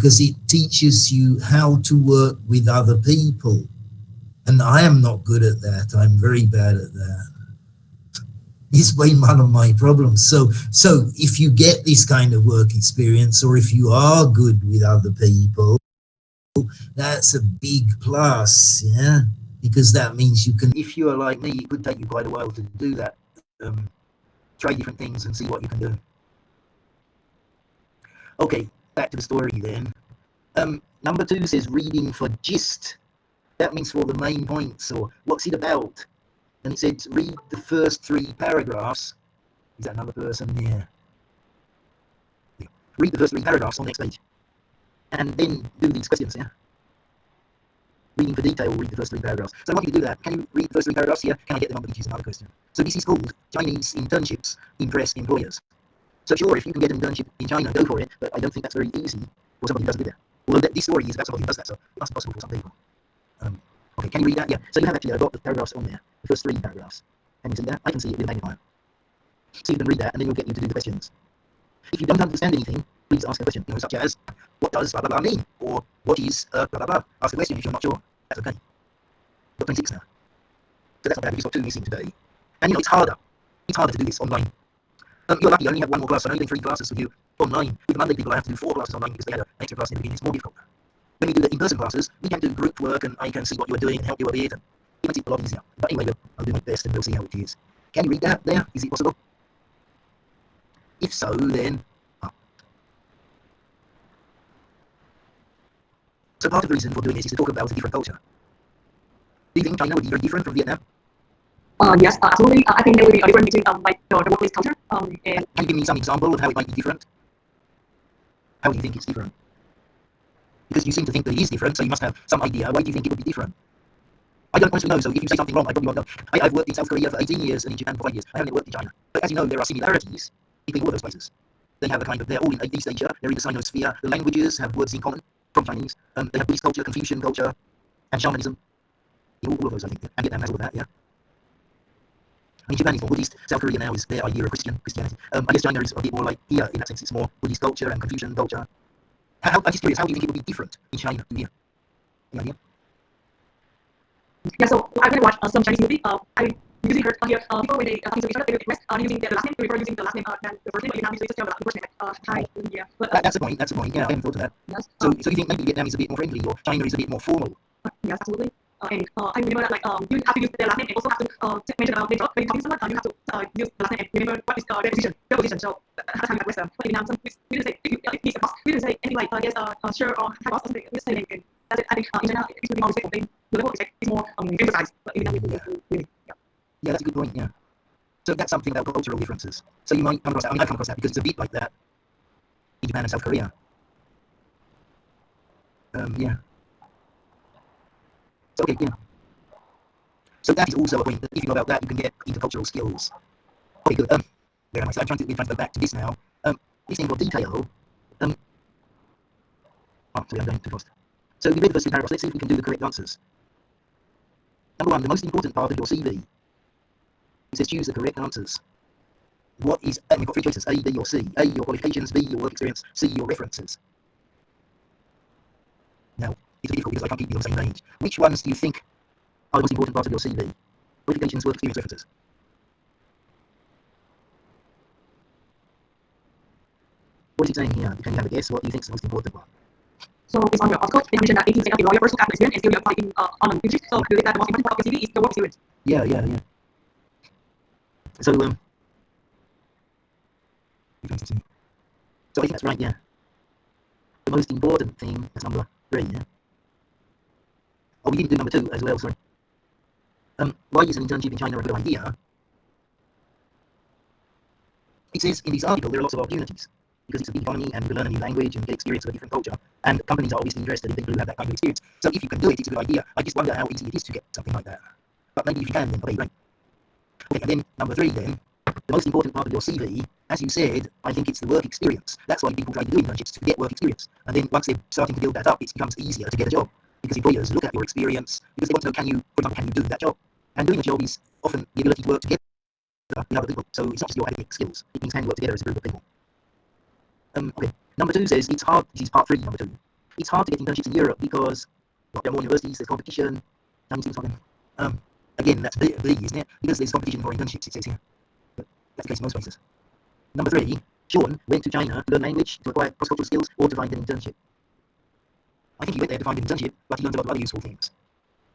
Speaker 1: because it teaches you how to work with other people. And I am not good at that. I'm very bad at that. It's been one of my problems. So if you get this kind of work experience, or if you are good with other people, that's a big plus, yeah? Because that means you can, if you are like me, it could take you quite a while to do that. Try different things and see what you can do. Okay, back to the story then. Number 2 says reading for gist. That means for the main points, or what's it about? And it said read the first 3 paragraphs. Is that another person? Yeah. Read the first 3 paragraphs on the next page. And then do these questions, yeah? Reading for detail, read the first 3 paragraphs. So I want you to do that. Can you read the first 3 paragraphs here? Can I get them on the beach is another question. So this is called Chinese internships impress employers. So sure, if you can get an internship in China, go for it, but I don't think that's very easy for somebody who doesn't live there. Although this story is about somebody who does that, so it must be possible for some people. Okay, can you read that? Yeah. So you have actually got the paragraphs on there, the first 3 paragraphs. Can you see that? I can see it with a magnifier. So you can read that, and then we'll get you to do the questions. If you don't understand anything, please ask a question, such as, what does blah blah blah mean? Or what is blah blah blah? Ask a question if you're not sure. That's okay. You've got 26 now. So that's not bad, we've got 2 missing today. And it's harder. It's harder to do this online. You're lucky, I only have 1 more class, so I'm only doing 3 classes for you online. With the Monday people, I have to do 4 classes online because they had an extra class in the beginning. It's more difficult. When we do the in-person classes, we can do group work and I can see what you're doing and help you a bit, and it makes it a lot easier. But anyway, I'll do my best and we'll see how it is. Can you read that there? Is it possible? If so, then... So part of the reason for doing this is to talk about a different culture. Do you think China would be very different from Vietnam?
Speaker 2: Yes, absolutely. I think there will be a difference between like the workplace culture. And
Speaker 1: can you give me some example of how it might be different? How do you think it's different? Because you seem to think that it is different, so you must have some idea. Why do you think it would be different? I don't honestly know, so if you say something wrong, I probably won't know. I've worked in South Korea for 18 years and in Japan for 5 years. I haven't worked in China. But as you know, there are similarities between all of those places. They have a kind of, they're all in East Asia, they're in the Sinosphere. The languages have words in common from Chinese. They have Buddhist culture, Confucian culture, and shamanism. In all of those, I think. And Vietnam has all of that, yeah. I mean, Japan is more Buddhist. South Korea now is their idea of Christianity. I guess China is a bit more like here, in that sense, it's more Buddhist culture and Confucian culture. I'm just curious, how do you think it would be different in China to here? Any idea?
Speaker 2: yeah, so I've watched some Chinese movie. I usually heard here people when they talking to each other, they request using the last name, they prefer using the last name than the first name, but Vietnam usually just the first name. Hi, yeah. But,
Speaker 1: that's the point. Yeah, I haven't thought of that.
Speaker 2: Yes.
Speaker 1: So you think maybe Vietnam is a bit more friendly, or China is a bit more formal?
Speaker 2: Yes, absolutely. And I remember that you have to use the last name and also have to mention about the job. When you're talking to someone, you have to use the last name and remember what is their position. So that's how you address them. But in Vietnam, we didn't say if he's a boss. We didn't say anything like yes, sure, or hi boss, or something. We just say name. And that's it. I think in general, it's more respectful. The level of respect is more emphasized. But in Vietnam, really.
Speaker 1: Yeah, that's a good point. Yeah. So that's something about cultural differences. So you might come across that. I mean, I've come across that because it's a bit like that in Japan and South Korea. Yeah. So, okay, yeah. So that is also a point that if you know about that, you can get intercultural skills. Okay, good. Where am I? So I'm trying to go back to this now. This thing called detail. Sorry, I'm going too fast. So we read the first 3 paragraphs. Let's see if we can do the correct answers. Number 1, the most important part of your CV. It says choose the correct answers. What is, and we've got 3 choices, A, B, or C. A, your qualifications, B, your work experience, C, your references. Now, it's difficult because I can't keep you on the same page. Which ones do you think are the most important part of your CV? Qualifications, work experience, references. What is it saying here? Can you have a guess? What do you think is the most important one?
Speaker 2: So it's on your article. They mentioned that 18% of the lawyers who have experience and still be applied in online industry. So I believe that the most important part of your CV is the work experience.
Speaker 1: Yeah. So I think that's right, yeah. The most important thing is number 3, yeah. Oh, we didn't do number 2 as well, sorry. Why is an internship in China a good idea? It says in this article there are lots of opportunities because it's a big economy and you can learn a new language and get experience of a different culture. And companies are obviously interested in people who have that kind of experience. So if you can do it, it's a good idea. I just wonder how easy it is to get something like that. But maybe if you can, then okay, great. Okay, and then number 3 then. The most important part of your CV, as you said, I think it's the work experience. That's why people try to do internships, to get work experience. And then once they're starting to build that up, it becomes easier to get a job. Because employers look at your experience, because they want to know, can you do that job? And doing a job is often the ability to work together with other people. So it's not just your academic skills. It means can you work together as a group of people. Okay. Number 2 says it's hard. This is part 3, number 2.
Speaker 5: it's hard to get internships in Europe because there are more universities, there's competition. Again, that's B, isn't it? Because there's competition for internships, it says here. But that's the case in most places. Number 3, Sean went to China to learn language, to acquire cross-cultural skills, or to find an internship. I think he went there to find an internship, but he learned a lot of other useful things.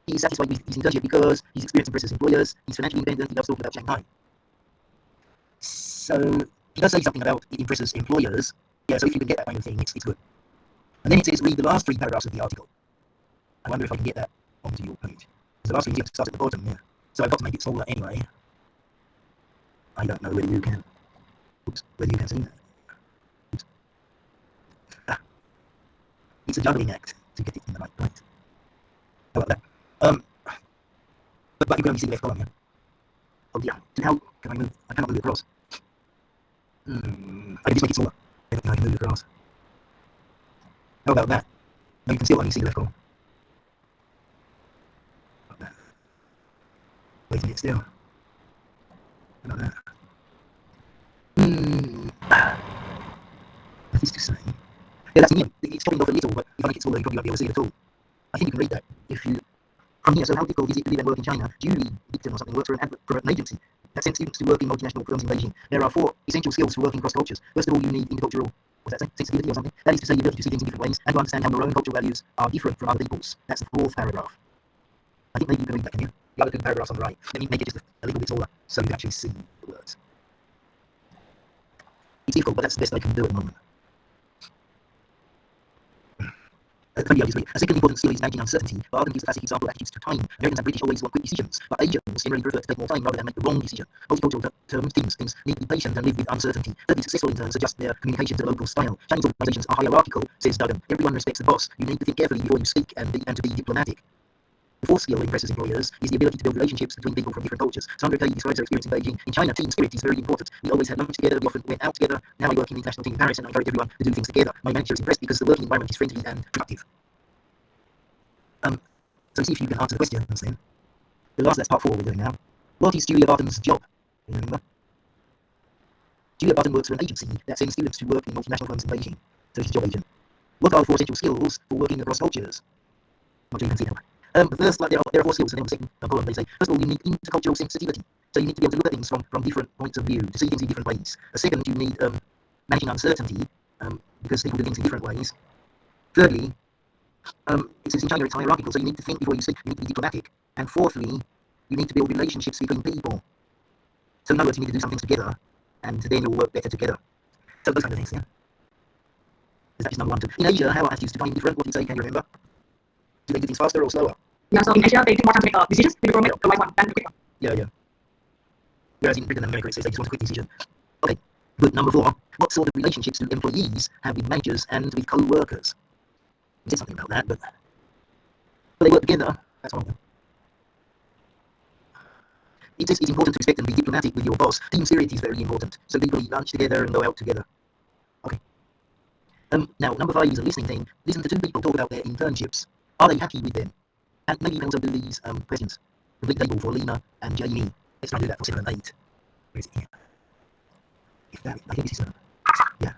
Speaker 5: He is satisfied with his internship because his experience impresses employers, he's financially independent, he loves talking about Shanghai. So, he does say something about it impresses employers. Yeah, so if you can get that kind of thing, it's good. And then it says read the last 3 paragraphs of the article. I wonder if I can get that onto your page. The last 3 you have to start at the bottom, yeah. So I've got to make it smaller anyway. I don't know whether you can. Whether you can see that. It's a juggling act to get it in the right place. How about that? But you can only see the left column, yeah. Oh dear. How can I move? I cannot move it across. I can just make it smaller. I don't think I can move it across. How about that? No, you can still only see the left column. How about that? Waiting it still. How about that? That is to say. Yeah, that's me. It's chopping off a little, but if I make it smaller, you probably won't be able to see it at all. I think you can read that if you. From here, so how difficult is it to live and work in China? Do you read Dictum or something? Works for an agency that sends students to work in multinational firms in Beijing. There are 4 essential skills for working across cultures. First of all, you need intercultural, what's that say? Sensibility or something? That is to say, the ability to see things in different ways and to understand how your own cultural values are different from other people's. That's the 4th paragraph. I think maybe you can read that, can you? The other 2 paragraphs on the right. Let me make it just a little bit smaller so you can actually see the words. It's difficult, but that's the best I can do at the moment. Pretty obviously. A second important skill is managing uncertainty. Barton gives a classic example of attitudes to time. Americans and British always want quick decisions, but Asians generally prefer to take more time rather than make the wrong decision. Multicultural things need to be patient and live with uncertainty. Thirdly, successful interns adjust their communication to the local style. Chinese organizations are hierarchical, says Duggan. Everyone respects the boss. You need to think carefully before you speak and to be diplomatic. The 4th skill that impresses employers is the ability to build relationships between people from different cultures. Sandra Kay describes her experience in Beijing. In China, team spirit is very important. We always had lunch together, we often went out together. Now I work in the international team in Paris and I encourage everyone to do things together. My manager is impressed because the working environment is friendly and productive. So see if you can answer the questions then. That's part 4 we're doing now. What is Julia Barton's job? Remember? Julia Barton works for an agency that sends students to work in multinational firms in Beijing. So she's a job agent. What are 4 essential skills for working across cultures? Not sure you can see that. First, there are 4 skills, and then the second column they say, first of all, you need intercultural sensitivity. So you need to be able to look at things from different points of view, to see things in different ways. Second, you need managing uncertainty, because people do things in different ways. Thirdly, it says in China it's hierarchical, so you need to think before you speak, you need to be diplomatic. And fourthly, you need to build relationships between people. So in other words, you need to do some things together, and then you'll work better together. So those kind of things, yeah. Is that just number 1, 2? In Asia, how are attitudes to time different? What do you say? Can you remember? Do they do things faster or slower?
Speaker 2: Yeah, so in Asia, they take more time to make decisions. They prefer make the right one than the quick one.
Speaker 5: Yeah. Whereas in Britain and America, it says they just want a quick decision. Okay, good. Number 4. What sort of relationships do employees have with managers and with co-workers? We said something about that, but they work together. That's one of them. It says it's important to respect and be diplomatic with your boss. Team spirit is very important. So people eat lunch together and go out together. Okay. Now, number 5 is a listening thing. Listen to 2 people talk about their internships. Are they happy with them? And maybe you can also do these questions. Complete table for Lena and Jamie. Let's try and do that for 7 and 8. Where is it here? If that, I think this is yeah.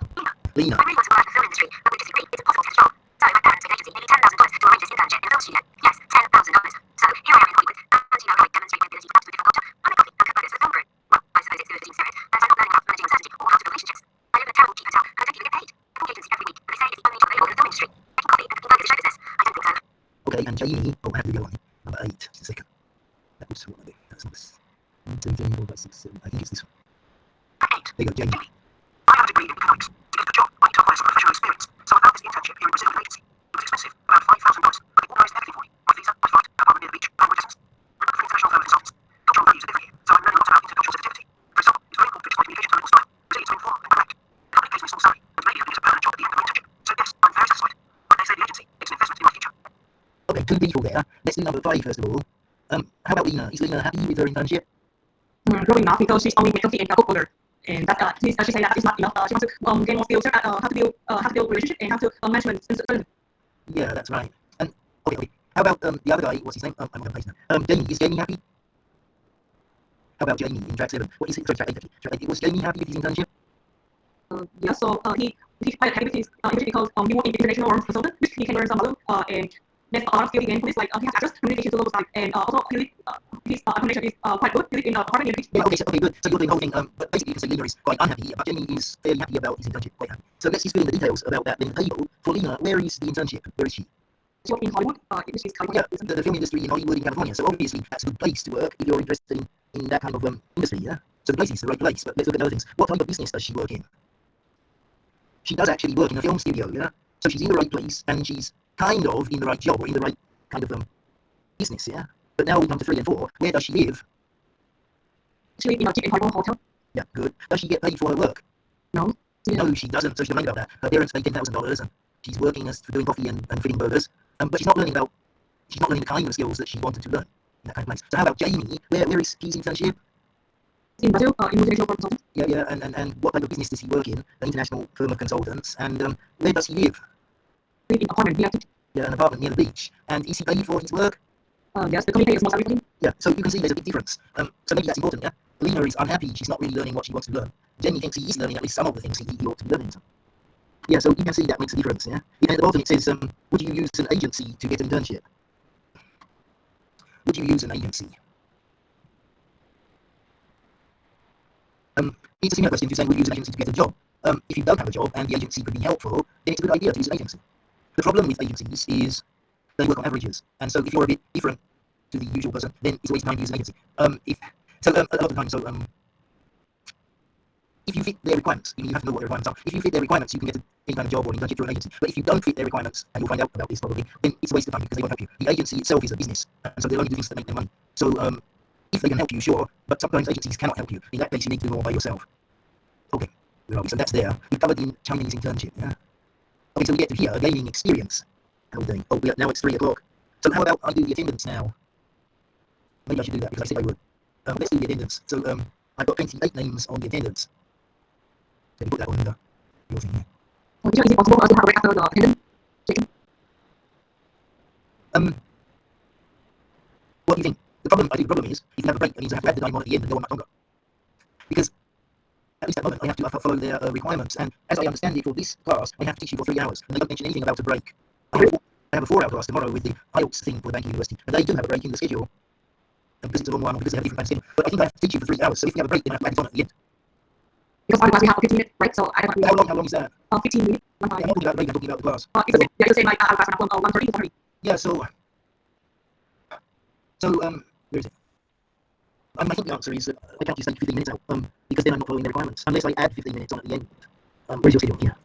Speaker 5: Lena.
Speaker 3: I really want to work in the film industry, but we disagree. It's impossible to control. So my parents paid agency nearly $10,000 to arrange this internship in a film studio. Yes, $10,000. So here I am employed with, and you know how I demonstrate my ability to adapt to a different culture. I make coffee and compose it to the film crew. Well, I suppose it's good for team spirit, as I'm not learning about managing uncertainty or how to build relationships. I live in a terrible cheap hotel, and I don't even get paid. I book agency every week, but they say it's the only job available in the film industry. Making coffee and cooking burgers is show business. I don't think so.
Speaker 5: Okay, and Jamie. Oh, I have to go on. Number 8. Just a second. That was what I do. That's number 1, 2, 3, 4, 5, 6, 7. I think it's this one.
Speaker 3: 8.
Speaker 5: There you go, Jamie.
Speaker 3: I have a degree in economics. To get a job, I need to acquire some professional experience. So I found this internship here in a Brazilian agency. It was expensive, around $5,000, but they organised everything for me. My visa, my flight, apartment near the beach, language lessons. I work for international firm consultants. Cultural values are different here, so I'm learning lots about intercultural sensitivity. For example, it's very important to explain communication to a local style. Brazilians are informed and direct. The company pays me a small salary, but maybe I'll get a permanent job at the end of my internship. So yes, I'm very satisfied. But they say the agency makes an investment in my future.
Speaker 5: Okay, 2 people there. Let's do number 5 first of all. How about Lena? Is Lena happy with her internship?
Speaker 2: Growing up, because she's only with coffee and cook order. And that she said that is not enough. She wants to gain more skills, how to build relationship and how to management.
Speaker 5: Yeah, that's right. And okay. How about the other guy? What's his name? I'm not going to place now. Jamie. Is Jamie happy? How about Jamie in track 7? What is it? Sorry, track 8 actually. Track 8. Was Jamie happy with his internship?
Speaker 2: Yeah. So he he quite happy with his internship because he worked in international law consultant, which he can learn some other and there's a lot of skill again for this. Like he has access to communication to local side, and also his accommodation is quite good. He lives in apartment in the beach.
Speaker 5: Yeah, okay, good. So you're doing the whole thing. But basically, you can say Lena is quite unhappy, but Jamie is fairly happy about his internship. Quite happy. So let's just fill in the details about that then table. For Lena, where is the internship? Where is she?
Speaker 2: She works in Hollywood, which is California.
Speaker 5: Yeah, the film industry in Hollywood in California. So obviously, that's a good place to work if you're interested in that kind of industry. Yeah. So the place is the right place. But let's look at other things. What type of business does she work in? She does actually work in a film studio. Yeah. So she's in the right place and she's kind of in the right job or in the right kind of business. Yeah. But now we come to 3 and 4. Where does she live?
Speaker 2: She lives in a cheap and horrible hotel.
Speaker 5: Yeah, good. Does she get paid for her work?
Speaker 2: No.
Speaker 5: No, she doesn't. So she's learning about that. Her parents pay $10,000 and she's working as for doing coffee and fitting burgers. But she's not learning the kind of skills that she wanted to learn in that kind of place. So how about Jamie? Where is his internship?
Speaker 2: In Brazil, in multinational firm consultant.
Speaker 5: Yeah, and what type of business does he work in? An international firm of consultants. And where does he live?
Speaker 2: Live in apartment near the beach.
Speaker 5: Yeah, an apartment near the beach. And is he paid for his work?
Speaker 2: Yes, the company pays more salary for him.
Speaker 5: Yeah, so you can see there's a big difference. So maybe that's important, yeah? Lena is unhappy, she's not really learning what she wants to learn. Jamie thinks he is learning at least some of the things he ought to be learning. Yeah, so you can see that makes a difference, yeah? And at the bottom it says, would you use an agency to get an internship? Would you use an agency? It's a similar question to saying, would you use an agency to get a job? If you don't have a job and the agency could be helpful, then it's a good idea to use an agency. The problem with agencies is they work on averages, and so if you're a bit different to the usual person, then it's a waste of time to use an agency. A lot of times, if you fit their requirements, you have to know what their requirements are. If you fit their requirements, you can get any kind of job or an internship through an agency. But if you don't fit their requirements, and you'll find out about this probably, then it's a waste of time because they won't help you. The agency itself is a business, and so they'll only do things that make their money. So if they can help you, sure, but sometimes agencies cannot help you. In that case, you need to do more by yourself. Okay, where are we? So that's there. We've covered in Chinese internship, yeah? Okay, so we get to here, gaining experience. How are we doing? Oh, yeah, now it's 3 o'clock. So how about I do the attendance now? Maybe I should do that because I said I would. Let's do the attendance. So I've got 28 names on the attendance. Can you put that on your thing here?
Speaker 2: Is it possible for us to have a break after the attendance checking?
Speaker 5: What do you think? I think the problem is, if you have a break, that means I have to add the time on at the end and go on much longer. Because at least at the moment, I have to follow their requirements. And as I understand it, for this class, I have to teach you for 3 hours. And they don't mention anything about a break. I have a 4-hour class tomorrow with the IELTS thing for the Banking University. And they do have a break in the schedule. Because it's a long one, because they have a different kind of schedule. But I think I have to teach you for 3 hours. So if you have a break, then I have to add it on at the end.
Speaker 2: Because our class we have a 15-minute break, so I don't
Speaker 5: How long is that?
Speaker 2: 15 minutes.
Speaker 5: Yeah, I'm not talking about the break, I'm talking about the class.
Speaker 2: It's the same like our class from 1:30 to 4:30.
Speaker 5: Yeah, so where is it? I think the answer is I can't just take 15 minutes out, because then I'm not following the requirements, unless I add 15 minutes on at the end. Where's your schedule? Here.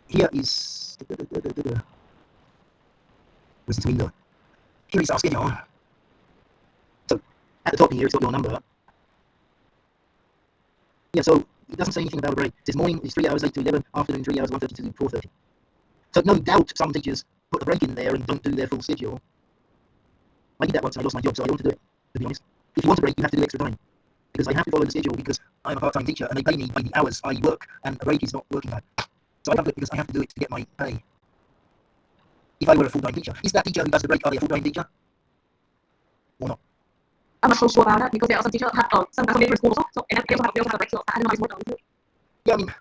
Speaker 5: Here is... Where's this window? Here is our schedule. So, at the top here, it's got your number. Yeah, so it doesn't say anything about a break. It says morning is 3 hours 8 to 11, afternoon 3 hours 1:30 to 4:30. So no doubt some teachers put a break in there and don't do their full schedule. I did that once and I lost my job, so I don't want to do it, to be honest. If you want a break, you have to do extra time. Because I have to follow the schedule because I'm a part-time teacher and they pay me by the hours I work, and a break is not working time. So I have to do it because I have to do it to get my pay. If I were a full-time teacher, is that teacher who does the break, are they a full-time teacher? Or not?
Speaker 2: I'm not so sure about that because there are some teachers have some different schools also, so and they also have breaks, so I don't know how it's working.
Speaker 5: Yeah, I mean,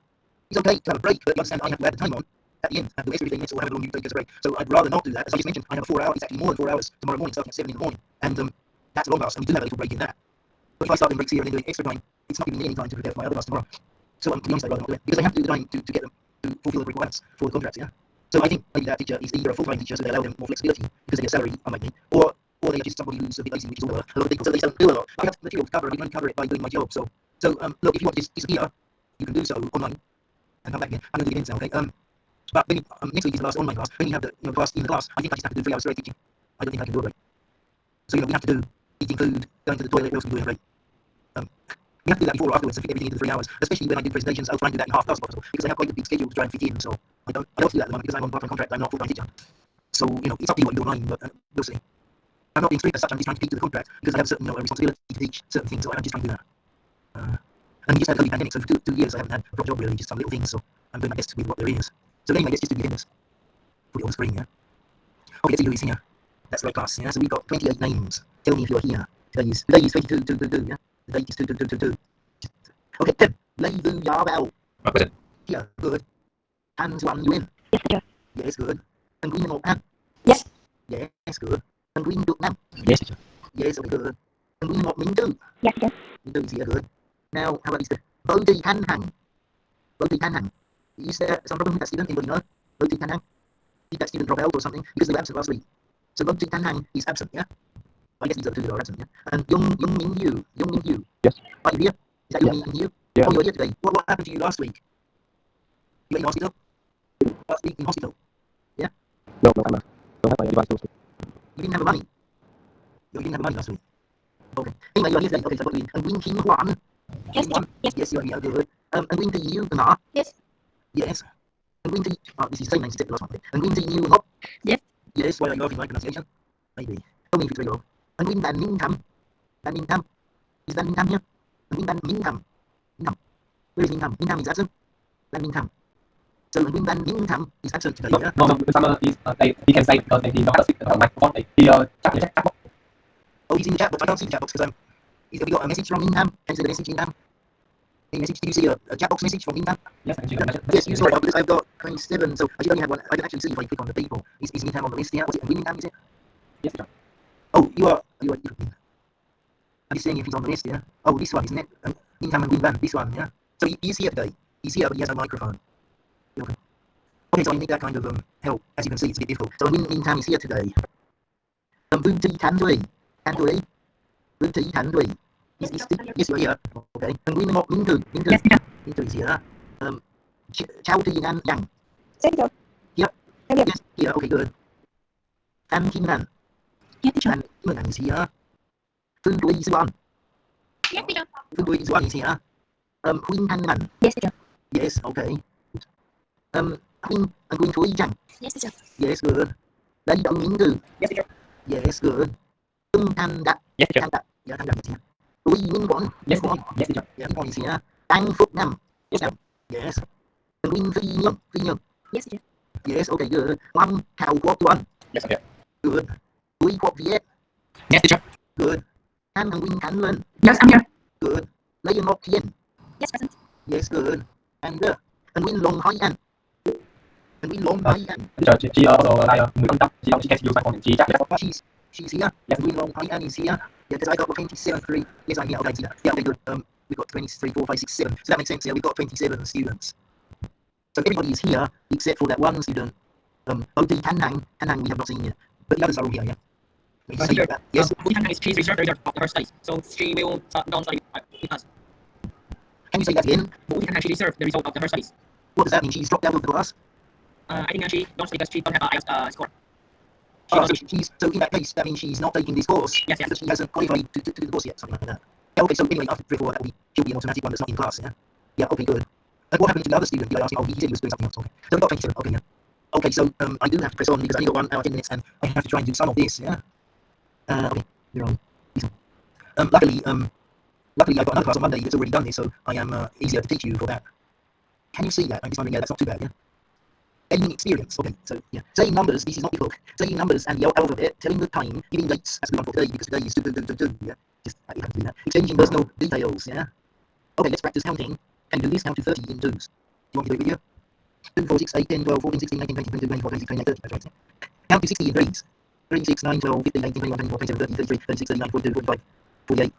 Speaker 5: it's okay to have a break, but you understand I have to add the time on at the end and do extra 15 minutes or however long you take as a break. So I'd rather not do that. As I just mentioned, I have a 4 hour, it's actually more than 4 hours tomorrow morning, starting at 7 in the morning. And that's a long class, and we do have a little break in that. But if I start doing breaks here and then doing extra time, it's not giving me any time to prepare for my other class tomorrow. So to be honest, I'd rather not do it, because I have to do the time to get them to fulfill the requirements for the contracts, yeah? So I think maybe that teacher is either a full-time teacher, so they allow them more flexibility because they get salary, unlike me, or they are just somebody who's a bit lazy, which is all a lot of people, so they don't do a lot. I have material to cover, and I can only cover it by doing my job. So look, if you want to just disappear, you can do so online and come back again. I'm going to do it again now, okay? But then next week is the last online class. When you have the class in the class, I think I just have to do 3 hours straight teaching. I don't think I can do a break. So we have to do eating food, going to the toilet, what else we do in a break. We have to do that before or afterwards to fit everything into the 3 hours. Especially when I do presentations, I'll try and do that in half class possible because I have quite a big schedule to try and fit in. So I don't do that at the moment because I'm on part-time contract. I'm not full-time teacher. So it's up to you what you do online, but we'll see. I'm not being strict as such. I'm just trying to keep to the contract because I have a certain responsibility to teach certain things. So I'm just trying to do that. And we just had COVID pandemic, so for 2 years I haven't had a proper job really, just some little things. So I'm doing my best with what there is. So anyway, let's just do the attendance. Put it on the screen, yeah. Okay, let's see who is here. That's the right class, yeah. So we've got 28 names. Tell me if you're here. Today is 22, yeah. The date is 2222. Okay, 10. Lei Vu Ya Bao.
Speaker 6: Present.
Speaker 5: Here, good. Han Xuan Yuan.
Speaker 7: Yes, teacher.
Speaker 5: Yes, good. And Green Ngọc An.
Speaker 7: Yes.
Speaker 5: Yes, good. And Green Duc Nam.
Speaker 6: Yes, teacher.
Speaker 5: Yes, okay, good. And Green Ngọc Minh Tu.
Speaker 7: Yes, teacher.
Speaker 5: Minh Tu is here, good. Now, how about this? Vô Trì Thanh Hằng. Vô Trì Thanh Hằng. Is there some problem with that student? Anybody know? Vô Trì Thanh Hằng. Did that student drop out or something? Because they were absent last week. So Vô Trì Thanh Hằng is absent, yeah? I guess these are the two that are absent, yeah? And Young Min Yu. Young Min Yu.
Speaker 6: Yes.
Speaker 5: Are you here? Is that Young Min Yu?
Speaker 6: Yeah.
Speaker 5: Oh, you're here today. What happened to you last week? You were in hospital? Last week in hospital?
Speaker 6: No, I'm not. Don't have my device to.
Speaker 5: You didn't have the money. You didn't have the money last week. Okay. Anyway, you are here today. Okay, so what do we And Win King Huan.
Speaker 7: Yes, teacher. Yes.
Speaker 5: Yes, you are here. Good. And Win Ti Yu Nga.
Speaker 7: Yes.
Speaker 5: Yes. And Win Ti. Oh, this is the same name except the last one. Okay. And Win Ti Yu Ngok.
Speaker 7: Yes.
Speaker 5: Yes, why are you asking my pronunciation? Maybe. Only if it's very low. And Win Dan Min Tam. Dan Min Tam. Is Dan Min Tam here? And Win Dan Min Tam. Min Tam. Where is Min Tam? Min Tam is absent. Dan Min Tam. So Win Dan Min Tam is absent today. Yeah?
Speaker 6: No, some is he can say because they know how to speak the microphone. He chat box.
Speaker 5: Oh, he's in the chat box. I can't see the chat box because have you got a message from Minham? Can you see the message, Minham? Any message? Did you see a chat box message from Minham?
Speaker 6: Yes, I can.
Speaker 5: Yes, you saw it because I've got 27. So I should only have one. I can actually see if I click on the people. Is Minham on the list here? Was it Minham? Is it?
Speaker 6: Yes, teacher.
Speaker 5: Oh, you are. I'm just saying if he's on the list, yeah. Oh, this one, isn't it? Minham and Winban. This one, yeah. So he's here today. He's here, but he has no microphone. Okay. Okay, so I need that kind of help. As you can see, it's a bit difficult. So Minham is here today. Vu Ti Tan Dui. Tan Dui. Vu Ti Tan Dui. Yes, you're here. Okay. And Green Ngọc Minh Tu.
Speaker 7: Yes, teacher.
Speaker 5: Minh Tu is here. Chao Ti Nan Yang.
Speaker 7: Yes, teacher.
Speaker 5: Yep.
Speaker 7: Yes.
Speaker 5: Yes, here. Okay, good. Tan Kim Nan.
Speaker 7: Yes, teacher.
Speaker 5: And Kim Nan is here. Phương Tui Xuan.
Speaker 7: Yes, teacher.
Speaker 5: Phương Tui Xuan is here. Huynh Thanh Nan.
Speaker 7: Yes, teacher.
Speaker 5: Yes, okay. Huynh and Quynh Tui Chang.
Speaker 7: Yes, teacher.
Speaker 5: Yes, good. Lei Động Minh Tu.
Speaker 6: Yes, teacher.
Speaker 5: Yes, good. Tung Thanh Dat.
Speaker 6: Yes, teacher.
Speaker 5: Thanh Dat. Yeah, Thanh Dat is here. Ui Minh Quang.
Speaker 6: Yes, yes, teacher.
Speaker 5: Yeah, Minh Quang is here. An Phúc Nam.
Speaker 6: Yes, sir.
Speaker 5: Yes. And Quynh Phi Nhung. Phi Nhung.
Speaker 7: Yes, teacher.
Speaker 5: Yes, okay, good. Huang Khao Quoc Tuan.
Speaker 6: Yes, okay.
Speaker 5: Good. Ui Quoc Viet.
Speaker 6: Yes, teacher.
Speaker 5: Good. Han and Quynh Khánh Lên.
Speaker 7: Yes, I'm here.
Speaker 5: Good. Lei Ngọc Thiên.
Speaker 7: Yes, present.
Speaker 5: Yes, good. And Quynh Long Hai An. And Quynh Long Hai An.
Speaker 6: Teacher, she also like 10 contact. She can't use my phone. She chat.
Speaker 5: Oh, she's here.
Speaker 6: Yes.
Speaker 5: Quynh Long Hai An is here. Yeah, because I got 27.3. Yes, I'm here. Okay, I see that. Yeah, okay, good. We've got 23, 4, 5, 6, 7. So that makes sense. Yeah, we've got 27 students. So everybody is here except for that one student. O.D. Tan Hang. Tan Hang we have not seen yet. But the others are all here, yeah. We see that. Yes.
Speaker 8: Wuhan is she's reserved of her studies, so she will don't study with us.
Speaker 5: Can you say that again?
Speaker 8: Wuhan she reserved the result of her studies.
Speaker 5: What does that mean? She's dropped out of the class?
Speaker 8: I think she don't because she don't have a IELTS score.
Speaker 5: So in that case, that means she's not taking this course.
Speaker 8: Yes, yes.
Speaker 5: So she hasn't qualified to do the course yet, something like that. Yeah, okay, so anyway, after 3 or 4, she'll be an automatic one that's not in class, yeah? Yeah, okay, good. And what happened to the other student? Did I ask you? Oh, he said he was doing something else, okay. So we've got 27, okay, yeah. Okay, so I do have to press on because I only got 1 hour, 10 minutes, and I have to try and do some of this, yeah? Okay, you're on. Luckily, I've got another class on Monday that's already done this, so I am easier to teach you for that. Can you see that? I'm just wondering, yeah, that's not too bad, yeah? Gaining experience. Okay, so yeah, saying numbers. This is not difficult. Saying numbers and the alphabet, telling the time, giving dates. That's the one for today because today is do. Yeah, just you have to do that. Exchanging personal details. Yeah. Okay, let's practice counting. Can you do this? Count to 30 in twos. Do you want me to do it with you? 2, 4, 6, 8, 10, 12, 14, 16, 19, 20, 22, 24, 26, 29, 30. That's right. Count to 60 in threes. 3, 6, 9, 12, 15, 18, 21, 24, 27, 30, 33, 36, 39, 42, 45, 48.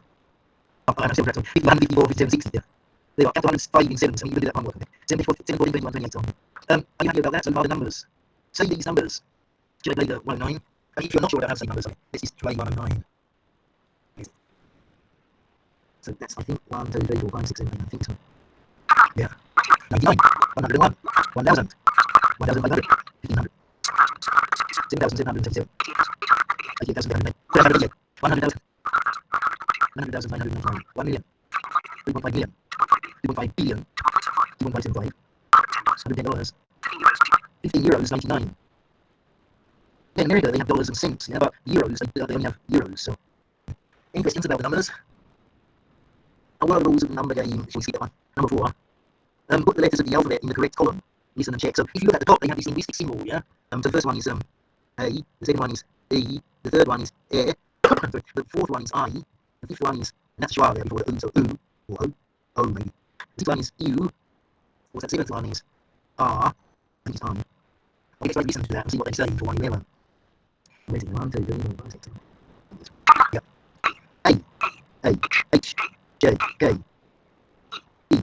Speaker 5: Oh, I'm still correct. 51, 54, 57, 60. Yeah. There are count to 105 in sevens. I mean, you can do that one more. Okay. 74, 14, 21, 28, so on. Are you happy about that? So are the numbers. Say these numbers. Should I play the 109? I mean, if you're not sure about how to say numbers, okay, let's just try 109. So that's, I think, 1, 2, 3, 4, 5, 6, 7, 8, I think so. Yeah. 99, 101, 1000, 1500, 7,777, 88,788, 100,000, 100,000, 909, 1 million, 3.5 million, 2.5 billion, 2.575, $110, 15 euros, 99. In America, they have dollars and cents, yeah, but euros, they only have euros. So, any questions about the numbers? What are the rules of the number game? Shall we skip that one? Number 4. Put the letters of the alphabet in the correct column. Listen and check. So, if you look at the top, they have this linguistic symbol, yeah? So, the first one is A, the second one is E, the third one is E, the fourth one is I, the fifth one is, and that's schwa there before the U, so U, or O, maybe. The sixth one is U. What's that? Seventh one is R. I think it's R. I'll get to listen to that and see what they say for 111. Where's it? 1, 2, 3, 4, 5, 6, 7. Yeah. A, H, J, K, E,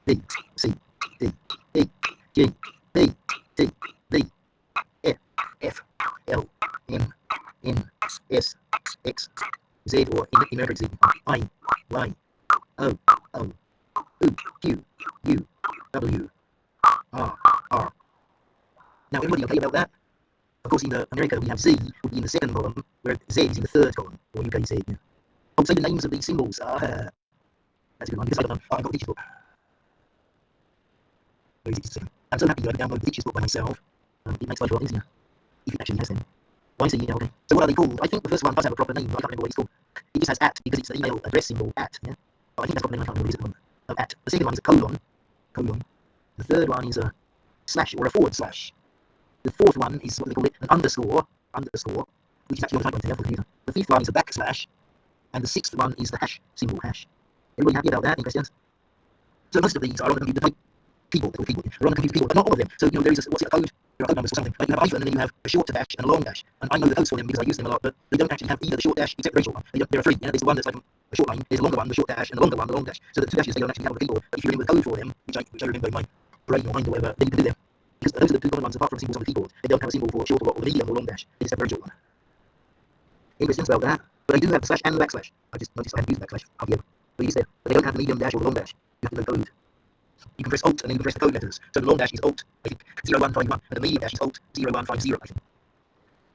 Speaker 5: B, C, D, E, G, B, T, V, F, L, M, N, S, X, Z, or in numeric Z, I, Y, O, U, Q, U, W, R. Now, everybody okay about that? Of course, in America, we have Z would be in the second column, where Z is in the third column, or UK Z. Yeah. I would say the names of these symbols are. That's a good one, because I don't know. I've got the teacher's book. Where is it? Just a second. I'm so happy that I downloaded the teacher's book by myself. It makes life a lot easier, if it actually has them. Oh, I see, yeah, okay. So what are they called? I think the first one does have a proper name, but I can't remember what it's called. It just has at, because it's the email address symbol at, yeah? But I think that's the proper name, I can't remember what it is at the moment. At. The second one is a colon. The third one is a slash, or a forward slash. The fourth one is what they call it, an underscore, which is actually on the type there for the computer. The fifth one is a backslash, and the sixth one is the hash symbol, hash. Everybody happy about that? Any questions? So most of these are on the computer keyboard, they're on the computer keyboard, but not all of them. So, there is a code, there are code numbers or something. Like you have a hyphen, and then you have a short dash and a long dash. And I know the codes for them because I use them a lot, but they don't actually have either the short dash except the very short one. There are three. There's the one that's like a short line, there's a longer one, the short dash, and the longer one, the long dash. So the two dashes they don't actually have on the keyboard. But if you remember the code for them, which I remember in my brain or mind or whatever, then you can do them. Because those are the two common ones apart from symbols on the keyboard. They don't have a symbol for short or medium or long dash. They just have a very short one. Any questions about that? But they do have the slash and the backslash. I just noticed I haven't used the backslash hardly ever. But you said, but they don't have the medium dash or the long dash. You have to know code. You can press Alt and then you can press the code letters. So the long dash is Alt, I think, 0151, and the medium dash is Alt 0150, I think.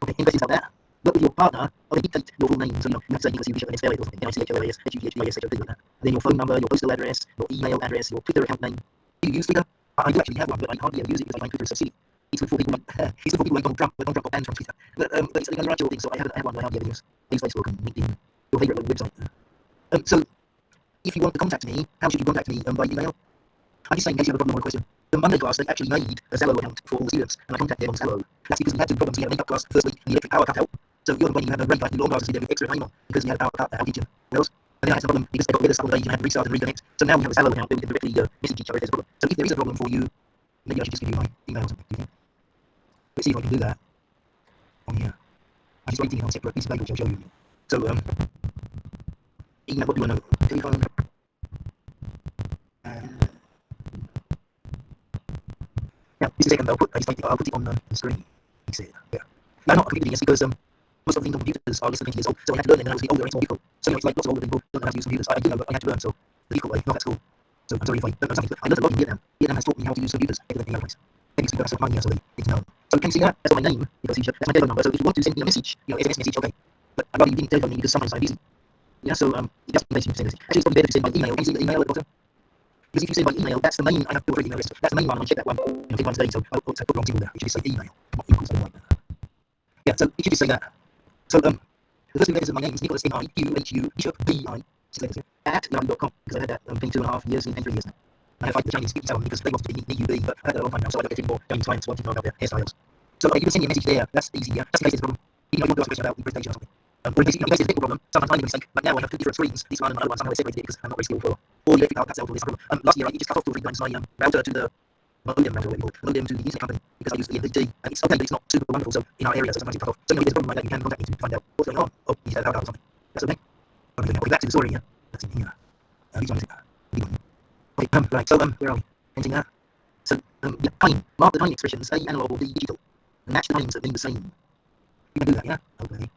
Speaker 5: Okay, any questions about that? Work with your partner, or they dictate your full name. So, you have to say Nicholas Hughes and spell it or something. NICHOLAS, HUGHDIS, like that. Then your phone number, your postal address, your email address, your Twitter account name. Do you use Twitter? I do actually have one, but I hardly ever use it because I find Twitter so silly. It's good for people like Donald Trump, but Donald Trump got banned from Twitter. But it's an unnatural thing, so I have one that I hardly ever use. I use Facebook and LinkedIn, your favourite website. So, if you want to contact me, how should you contact me? By email? I'm just saying, in case you have a problem or a question. The Monday class, they actually made a Zello account for all the students, and I contacted them on Zello. That's because we had two problems. We had a makeup class the first week, and the electric power cut out. So you're the one you have a break, like long classes, you have extra time on, because we had a power cut outage in Wales. And then I had some problem, because they got rid of a couple of days, and I had to restart and reconnect. So now we have a Zello account, where we can directly message each other if there's a problem. So if there is a problem for you, maybe I should just give you my email or something, do you think? Let's see if I can do that on here. I'm just writing it on a separate piece of paper, which I'll show you. So, email, what do I know? Telephone. Yeah, this is a second, I'll put it on the screen. You see it, yeah. I'm not completely against because most of the things on computers are less than 20 years old, so I had to learn them when I was a bit older, it's more difficult. So, it's like lots of older people don't know how to use computers. I do know, but I had to learn, so the difficult way, not at school. So, I'm sorry if I don't know something, but I learned a lot in Vietnam. Vietnam has taught me how to use computers better than any other place. Maybe speak about money, so they need to know. So, can you see that? That's not my name, because that's my telephone number. So, if you want to send me a message, SMS message, okay. But I'd rather you didn't telephone me because sometimes I'm busy. Yeah, so, it doesn't make sense to send a message. Actually, it's probably better to send by email. Can you see the email at the bottom? Because if you send by email, that's the main, I have to email list. That's the main one, I check that one. I think one's today, so I'll put the wrong symbol there. It should just say email, not equals, something like that. Yeah, so it should just say that. So, the first two letters of my name is Nicholas, N-I-Q-H-U, Bishop, B-I, at yahoo.com, because I had that 22.5 years and 3 years now. I had to fight the Chinese people because they wanted to be NUB, but I had that a long time now, so I don't get any more Chinese clients wanting to know about their hairstyles. So, you can send me a message there, that's easy, yeah, just in case there's a problem. You know, you want to ask a question about the presentation or something. Or in case there's a technical problem, sometimes I make a mistake, but now I have two different screens, this one and another one, somehow I separated it because I'm not very skilled for all the electric power cuts out for this problem. Last year I just cut off 2 or 3 times my router to the modem router, modem to the internet company, because I use the NVT, and it's okay, but it's not super wonderful, so in our area, so sometimes it's cut off. So if there's a problem like that, you can contact me to find out what's going on. Oh, you have a power cut or something. That's okay. Okay, back to the story here. That's in here. Which one is it? Okay, right, so, where are we? Ending that. So, yeah, time. Mark the time expressions, A, analog, or D, digital. And match the times that mean the same. You can do that, yeah? Okay.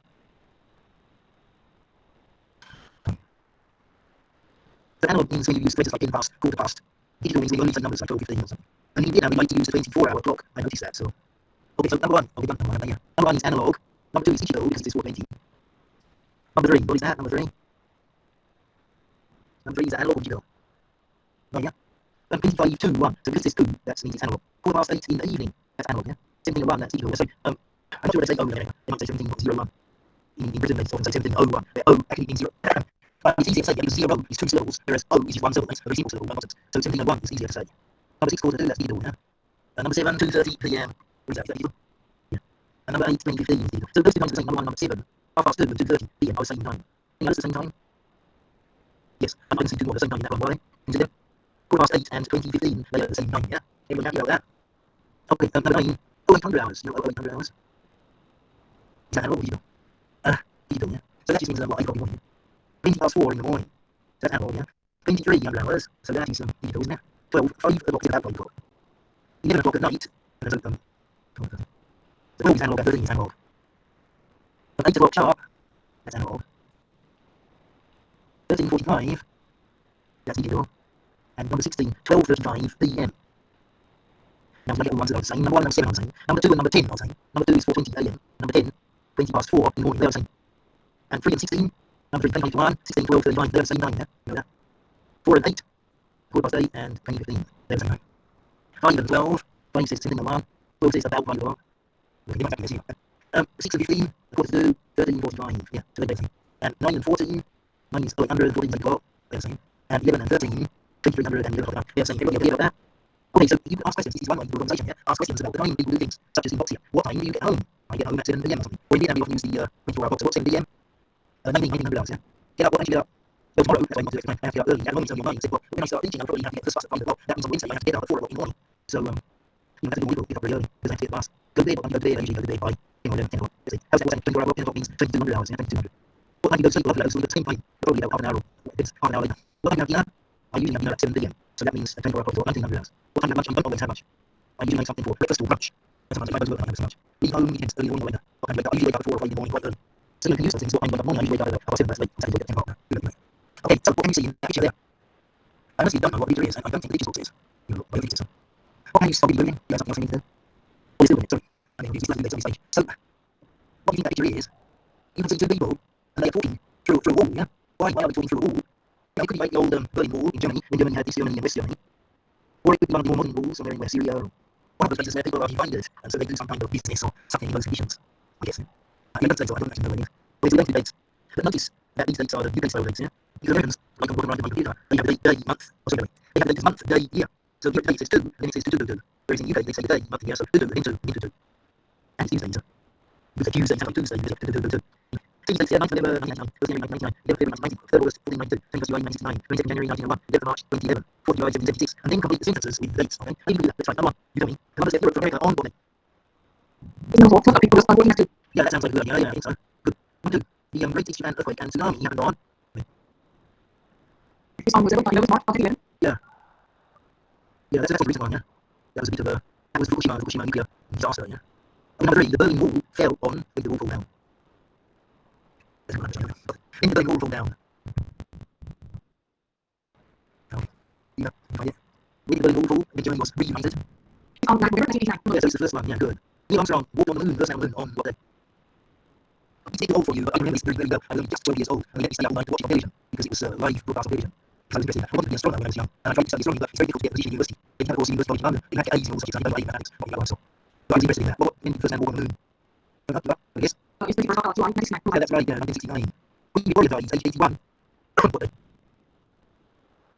Speaker 5: So analog means when you use letters like in past, quarter past. Digital means when you only say numbers like 12, 15 or something. And in Vietnam we like to use the 24-hour clock. I noticed that, so. Okay, so number one. Okay, number one, yeah. Number one is analog. Number two is digital because it's 420. Number three, what is that? Number three? Number three is analog or digital? Oh, yeah. 25 to 1. So because it's 2, that means it's analog. 8:15 in the evening, that's analog, yeah. Same thing at 1, that's digital. So, I'm not sure what they say O there. They might say 17.01. In Britain, they often say 17.01. O actually means 0. But it's easier to say because 0 is 2 syllables, whereas O is just 1 syllable, makes a very simple syllable, 1 consonant. So 17.01 is easier to say. Number 6, 4:02, that's digital, yeah. Number 7, 2:30 p.m. What is that digital? Yeah. And number 8, 20:15 is digital. So those two times are the same. Number 1, number 7, 2:30 and 2:30 p.m. are the same time. Any others the same time? Yes, I can see 2 more at the same time in that one, why? Can you see them? 8 and 2015, they are the same time, yeah? Everyone happy about that? Okay, number 9, 0800 hours. You know, 0800 hours. Is that analog or digital? Digital, yeah? So that just means what I've got to be morning. 20 past 4 in the morning. So that's analog, yeah? 2300 hours. So that is digital, isn't it? 12, 5 o'clock is about 5 o'clock. 11 o'clock at night. And so 12 is analog and 13 is analog. 8 o'clock sharp. That's analog. 13:45. That's digital. And number 16, 12:35 PM. Now, if I get all the ones that are the same, number 1 and number 7 are the same. Number 2 and number 10 are the same. Number 2 is 4:20 AM. Number 10, 20 past 4 in the morning, they're the same. And 3 and 16, number 3, 10:21, 16, 12, 35, they're the same time, yeah? You know that? 4 and 8, 8 and 20:15, they're the same time. 5 and 12, 5 says 10 and 1, 12 says about 5 o'clock. Okay, they might have 6 and 15, 1:45, 13:45, yeah, so they're the same. And 9 and 14, 9 is 800, 14 is 8 o'clock, they're the same. And 11 and 13, 2300 and 11 o'clock, they're the same. Everybody agree about that? Okay, so you can ask questions. This is one way to do a conversation, yeah? Ask questions about the time people do things, such as in box here. What time do you get home? I get home at 7 PM or something. Or in Vietnam, we often use the 24-hour box. So what's 7 PM? 1900 hours, yeah? Get up, what time do you get up? Well, tomorrow, that's why I'm not doing it. I have to get up early. At the moment, it's only 9, 6 o'clock. But when I start teaching, I'll probably have to get the bus at 5 o'clock. That means on Wednesday, I have to get up at 4 o'clock in the morning. So, you know, that's a good get up very early, because I have to get the bus. Go to bed, what time do you go to bed? I usually go to bed by, 10 o'clock. How's that? What's that? 24-hour box, 10 o'clock means 2200 hours, yeah? 2200. What time do you go to sleep? Well, I have to go to sleep at the same time. Probably about half an hour or half an hour later. What time do you have dinner? I usually have dinner at 7 PM. So that means 24 o'clock, 1900 hours. What time do you have lunch? I don't always have lunch. I usually make something for breakfast or lunch. And sometimes if I go to work, I don't have so much. Leave home weekends early morning or later. What time do you wake up? I usually wake up at 4 or 5 in the morning quite early. So you can use those things. What time do you wake up morning? I usually wake up at 7, that's late. Sometimes you wake up at 10 o'clock. Okay, so what can you see in that picture there? I honestly don't know what reader is. I don't think the teacher's box is. You know, I don't think it's so. What can you stop doing? You have something else you need to do? Oh, you're still doing it, sorry. I think it's slightly late on the stage. So, what do you think that picture is? You can see two people, and they are talking through a wall, yeah? Why are they talking through a wall? Now, it could be like the old Berlin Wall in Germany, when Germany had East Germany and West Germany. Or it could be one of the more modern walls, somewhere in West Syria, or one of those places where people are divided, and so they do some kind of business or something in those conditions, I guess. I don't say so, I don't actually know what it is. But it's related dates. But notice that these dates are the UK style dates, yeah? Because Americans, like I'm working around on my computer, they have a day, month, or so they have a date as month, day, year. So the day says 2, and then it says 2. Whereas in UK they say the day, month, and year, so 2, and then 2. And it's Tuesday, so. You say Tuesday, it's like Tuesday, you say 2. These dates here, 9th November 1999, 1st January 1999, 11th February 1990, 3rd August 1492, 21st July 1969, 22nd January 1901, 11th March 2011, 4th July 1776, and then complete the sentences with dates, okay? How do you do that? Let's try. Number 1, you tell me, the Columbus left Europe for America on what day?
Speaker 2: It's not what people just working as to.
Speaker 5: Yeah, that sounds like a good idea, yeah, I think so. Good. 1, 2, the Great East Japan earthquake and tsunami happened on.
Speaker 2: This one was able to know March 2011.
Speaker 5: Yeah, that's the recent one, yeah. That was a bit of a, that was Fukushima nuclear disaster, yeah. Number 3, the Berlin Wall fell on, when did the wall fall down? When did the Berlin Wall fall down? Yeah, right. When did the Berlin Wall fall? When Germany was reunited?
Speaker 2: It's on November 1989.
Speaker 5: Yeah, so it's the first one, yeah, good. Neil Armstrong walked on the moon, first man on the moon, on what day? It's a bit old for you, but I remember this very, very well. I was only just 12 years old, and they let me stay up all night to watch it on television, because it was live broadcast on television. So I was interested in that. I wanted to be an astronomer when I was young, and I tried to study astronomy, but it's very difficult to get a position in university. They didn't have a course in University College London, they didn't have to get A's in all subjects, I don't know A mathematics, not what I saw. But I was interested in that. When did the first man walk on the moon? I guess.
Speaker 2: It's 21st of July 1969.
Speaker 5: Yeah, that's right, yeah, 1969. When did Victoria die? He's age 81. What day?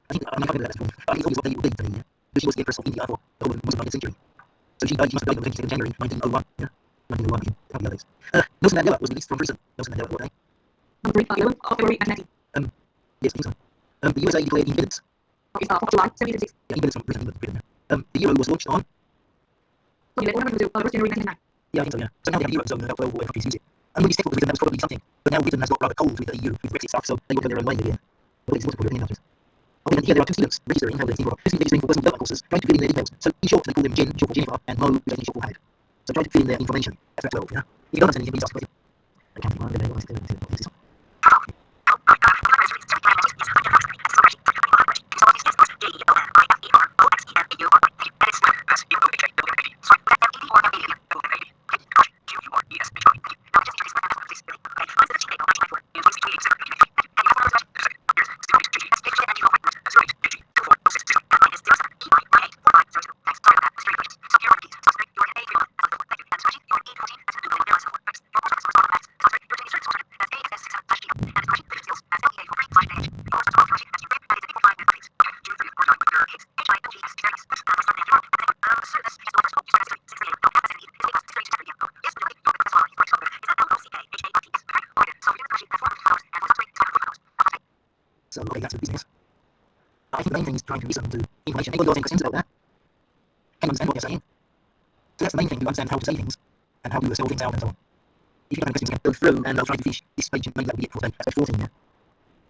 Speaker 5: I think, I'm not going to that before. I think it's always what day it would be today, yeah. But she was the Empress of India for the whole most of the 19th century. So she must have died on the 22nd January 1901, yeah. 1901, I can't be dates. Nelson Mandela was released from prison. Nelson Mandela, what day?
Speaker 2: Number 3, 11th of February 1990.
Speaker 5: Yes, I think so. The USA declared independence.
Speaker 2: It's 4th of July 1776.
Speaker 5: Yeah, independence from Britain, yeah. The euro was launched on.
Speaker 2: So you let 100 January 1999.
Speaker 5: Yeah, I think so, yeah. So now they have a eurozone, about 12 or whatever countries use it. And when we settled with Britain, that was probably something. But now Britain has got rather cold with the EU, with Brexit stuff, so they will go their own way again. But it's important for European countries. Okay, and here there are 2 students registering how they're for. This is registering for personal development courses, trying to fill in their details. So in short, they call them Jen, short for Jennifer, and Mo, who's only short for Mohammed. So try to fill in their information. That's 12, yeah. If you don't understand anything, please ask a question. I can't find it. So, okay, that's the business. I think the main thing is trying to listen to inflation. Anybody got any questions about that? Can you understand what they're saying? So that's the main thing, to understand how to say things and how to spell things out and so on. If you have any questions, go through and I'll try to finish this page and maybe that will be it for today. That's page 14 now. And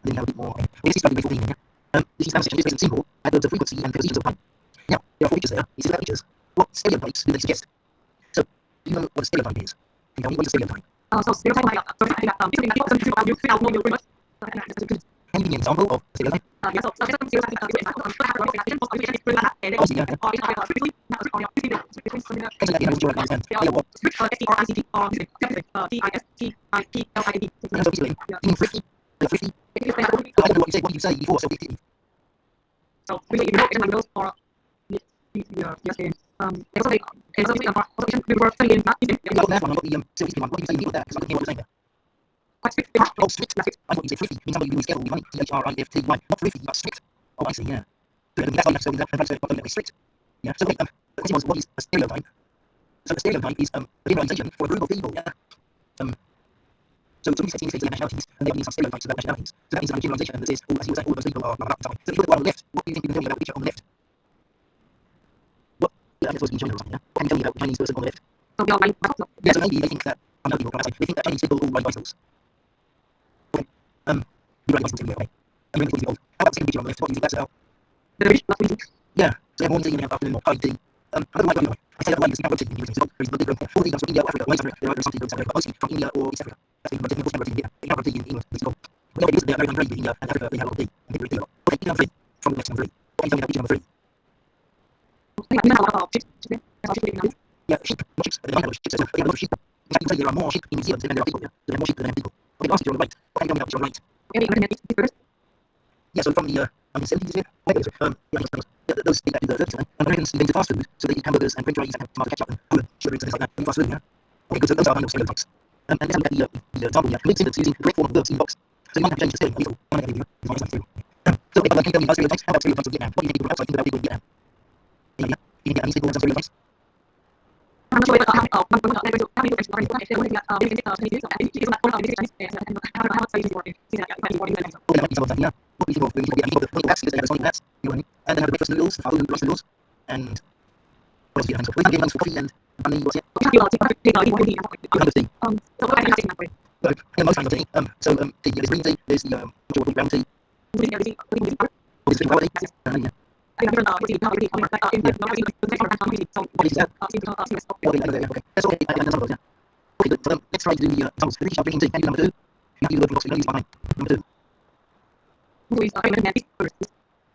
Speaker 5: then we have a bit more. This is page 14 now. This is our section. This is simple. Adverbs of frequency and prepositions of time. Now, there are 4 pictures there. This is about pictures. What stereotypes do they suggest? So, do you know what a stereotype is? Can you tell me what is a stereotype?
Speaker 2: So stereotype like sorry, I think that something that people often think about you without knowing very much.
Speaker 5: Can you give me an example of a stereotype?
Speaker 2: Yeah, so just some stereotype is example of what happened in the presentation was and then
Speaker 5: Obviously, yeah.
Speaker 2: or it's like physically not or physically something that
Speaker 5: Can you let me know what you understand? Yeah, what?
Speaker 2: STRICT or TISTIPLID.
Speaker 5: And so basically, you mean thrifty? Like thrifty? I don't know what you said. What did you say before? So fictive.
Speaker 2: So really, you know, it's like those or yes, it's also like it's also we were studying math.
Speaker 5: I got that one. I got the so fictive one. What did you say before that? Because I couldn't hear what you were saying there.
Speaker 2: Quite strict.
Speaker 5: Oh, strict. I thought you said thrifty. Means somebody who is careful with money. THRIFTY. Not thrifty, but strict. Oh, I see. Yeah. So that's not necessarily that. And so it's strict. Yeah. So wait. The question was, what is a stereotype? So a stereotype is a generalization for a group of people. Yeah. So somebody says things about nationalities, and they mean some stereotypes about nationalities. So that means a generalization that says, oh, as you were saying, all those people are blah, blah, blah, blah. So if you look at the one on the left, what do you think you can tell me about the picture on the left? What? Yeah, I think it's supposed to be China or something, yeah? What can you tell me about the Chinese person on the left?
Speaker 2: So we are right.
Speaker 5: Yeah, so maybe they think that, I'm not people, can I say, they think that Chinese people all ride bicycles. Okay. You ride bicycles everywhere, okay? And you're only 40 years old. How about the second picture on the left? What do you think that's about?
Speaker 2: The British not easy.
Speaker 5: Yeah, so they have morning tea and they have afternoon or high tea. I don't like anyway. I say that like this, you have rotating in English, there is no different. All the things from India or Africa, or West Africa, there are some things from mostly from India or East Africa. That's the rotating, rotating in India. They have rotating in England, it's called. But nowadays, they are very trade in India and Africa, they have rotating, and they rotate a lot. Okay, picture number 3, from the left, number 3. What can you tell me about picture number 3?
Speaker 2: We have a lot of ships. That's all ships.
Speaker 5: Yeah, sheep, not ships, they don't have ships, they have a lot of sheep. In fact, you can say there are more sheep in New Zealand than there are people, yeah? So there are more sheep than there are people. Okay, last picture on the right. What can you tell me about picture on the right?
Speaker 2: Okay, we
Speaker 5: Yeah, so from the 70s, yeah, those think that is the 30s, and Americans invented fast food, so they eat hamburgers and french fries and tomato ketchup and cola, sugar drinks and things like that, and fast food, yeah? Okay, good, so those are no stereotypes. And let's look at the example here. Complete sentences using the correct form of verbs in the box. So you might have to change the spelling a little. I'm not going to do it. So if I can tell you about stereotypes, how about stereotypes of Vietnam? What do you think people outside think about people in Vietnam? Any idea? You can get any people some stereotypes?
Speaker 2: I'm not sure whether how many people are looking at living in
Speaker 5: Well, there might be some of that, yeah. What do you think of when people get any sort of bats, because they have Sonic bats, you know what I mean? And then have the breakfast noodles, rice noodles, and what else do you have? We have games for coffee and honey, what's it? You have the tea. So, and most kinds of tea. So, tea, there's green tea, there's the, what you brown tea, or there's the flower tea, yeah. What is that? Okay, okay. That's okay, I know some of those, yeah. Okay, good. So, let's try to do the examples. The finish up drinking tea. Can you do number 2? You have to do the word philosophy, behind. Number 2.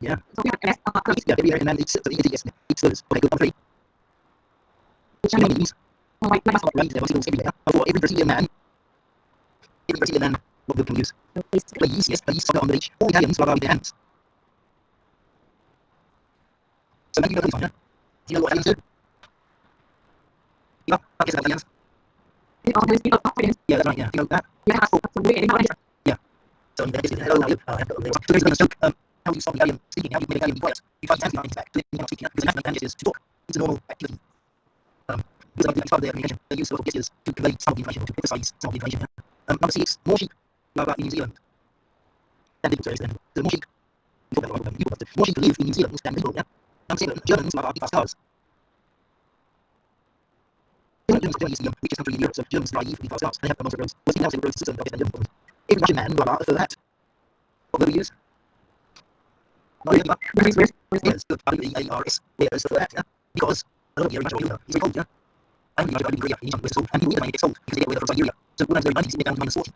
Speaker 5: Yeah. Yeah, every area and then it's, so the yes, it's those. Okay, good. Number 3. Chinese. Right, there are symbols everywhere. For every Brazilian man, what word can we use? Please, yes, please, on the beach. All Italians were with their hands. So thank you for the time, yeah? Do you know what Italians do? Yeah, I guess Italians. Yeah, that's right, yeah. Do you know that? Yeah. So this is hello, so there's a joke. How do you stop Italian speaking? How do you make Italian be quiet? You try to stand behind his back, then you cannot speak, because the national language is to talk. It's a normal activity. Because it's part of their communication. They use local gestures to convey some of the information, to emphasize some of the information. Number 6, more sheep in New Zealand than people to understand. So more sheep, we talk about people, but more sheep live in New Zealand than people, yeah? Number 7, Germans are fast cars. Germans is the richest country in Europe, so Germans drive fast cars. They have the most roads. What's the roads system that is German? Every Russian man will a fur hat. What will we use? Not really, yes, the R-E-A-R-S. There's the fur hat, yeah? Because a lot of the area in Russia, it's very cold, yeah? And we in Korea, in East West, and people get sold because they get weather from Siberia. So when I was very 90s, it down to minus 40.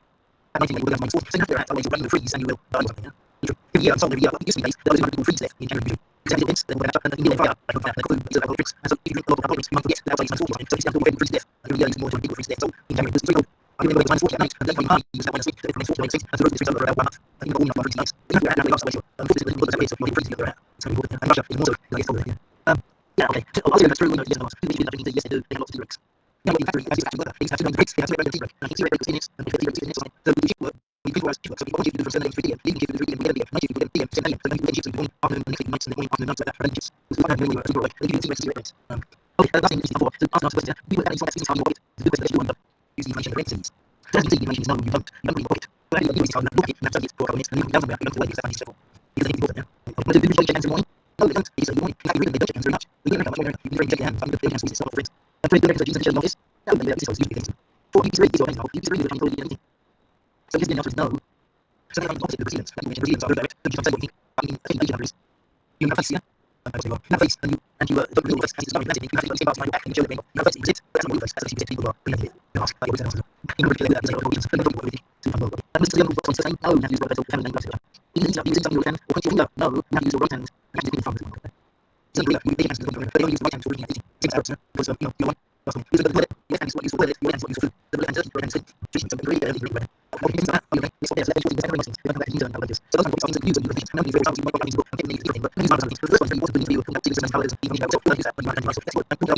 Speaker 5: At 19, it will go down to minus 40. So you have to have ways of running the freeze, and you will die or something, yeah? Every year, I'm sold every year, but it used to be days, there was 200 people freeze there in January, June. Because everything they will match up, and in their fire, like on fire, like food, so like drinks. And so if you drink a lot of alcoholics, you might forget that outside it's minus 40 or something. So it's down to more people freeze there. And every year, you see more than people freeze there. So in January, it's very cold. I remember it was minus 40 at night, and then when you high, you use that minus 6, so from minus 40 to minus 6, and so the road is freezing over about 1 month. And you know, all enough for freezing nights. But you have to add that last way, so unfortunately, it's not that way, so you're freezing over there. It's very important. And Russia is more so, like it's colder, yeah. Yeah, okay. So, I'll go through one of the yes and no's. People think yes, they do, they have lots of lyrics. Now, what you factory, as you factory worker, things have to run the bricks, they have to run the brake, and you see brake in it, and if the brake is in it, so the shift work, we think was shift work, so we want you to do from 7 a.m. to 3 p.m., leaving you to do 3 p.m., weekend PM, night shift, weekend PM, 7 a.m., so then you get shifts in the morning, afternoon, and next week, nights, and then morning, afternoon, nights, like that, running shifts. So what happened when we were super awake, then you can see rates. Okay, last thing is before, so ask question, we work out these factors, how you pocket, it's a good question that you wonder, use the information in parentheses. So as you see, the information is no, you don't really pocket. But how do you use this card, look it, and have subjects for a couple minutes, and you don't have to wait, because that one is stressful. Because I think it's important, yeah? Want to do visual check in the morning? No, they don't. It's a warning. In fact, they don't check hands very much. We don't much more. You can very check your hands. I'm going to hands squeeze it. Friends. And friends, good records of Jesus and office. No, maybe this is usually things. For you to read, your hands off. You to read, you're trying to anything. So just the answer is no. So they're opposite the Brazilians. Like you mentioned, Brazilians are very direct. Don't you say what you think? I mean, I think Asian countries. You have face, yeah? You have face, and you don't really face. It's not really you have to skin parts of your back and you show the thing. You have face, you sit. That's not what you face. That's what you sit. People are brilliant here. They ask, like, you always answer. You know, really, that is like, audience. And don't worry with it. To come over. And Mr. Young was saying, no, you have to use your left hand and then you can use using something with your hand or point your finger. No, you have to use your right hand. You have to think from this one. So you have to use the but they only use the right hand for reading it. Things out, because you know, you're one. That's one. Using the left hand is what you use for toilet, your hand is what you use for food. The left hand is your hand is nutrition. So really, really well. What you think about that? This one there's 11, 14, 7 Muslims. They don't have that user like this. So those are what something use and use. And only for example, you might not use the book and get the book. But many times the first one is very important for you. Come up to the colours, even yourself. You know, so you use that when you write and write. That's what. And put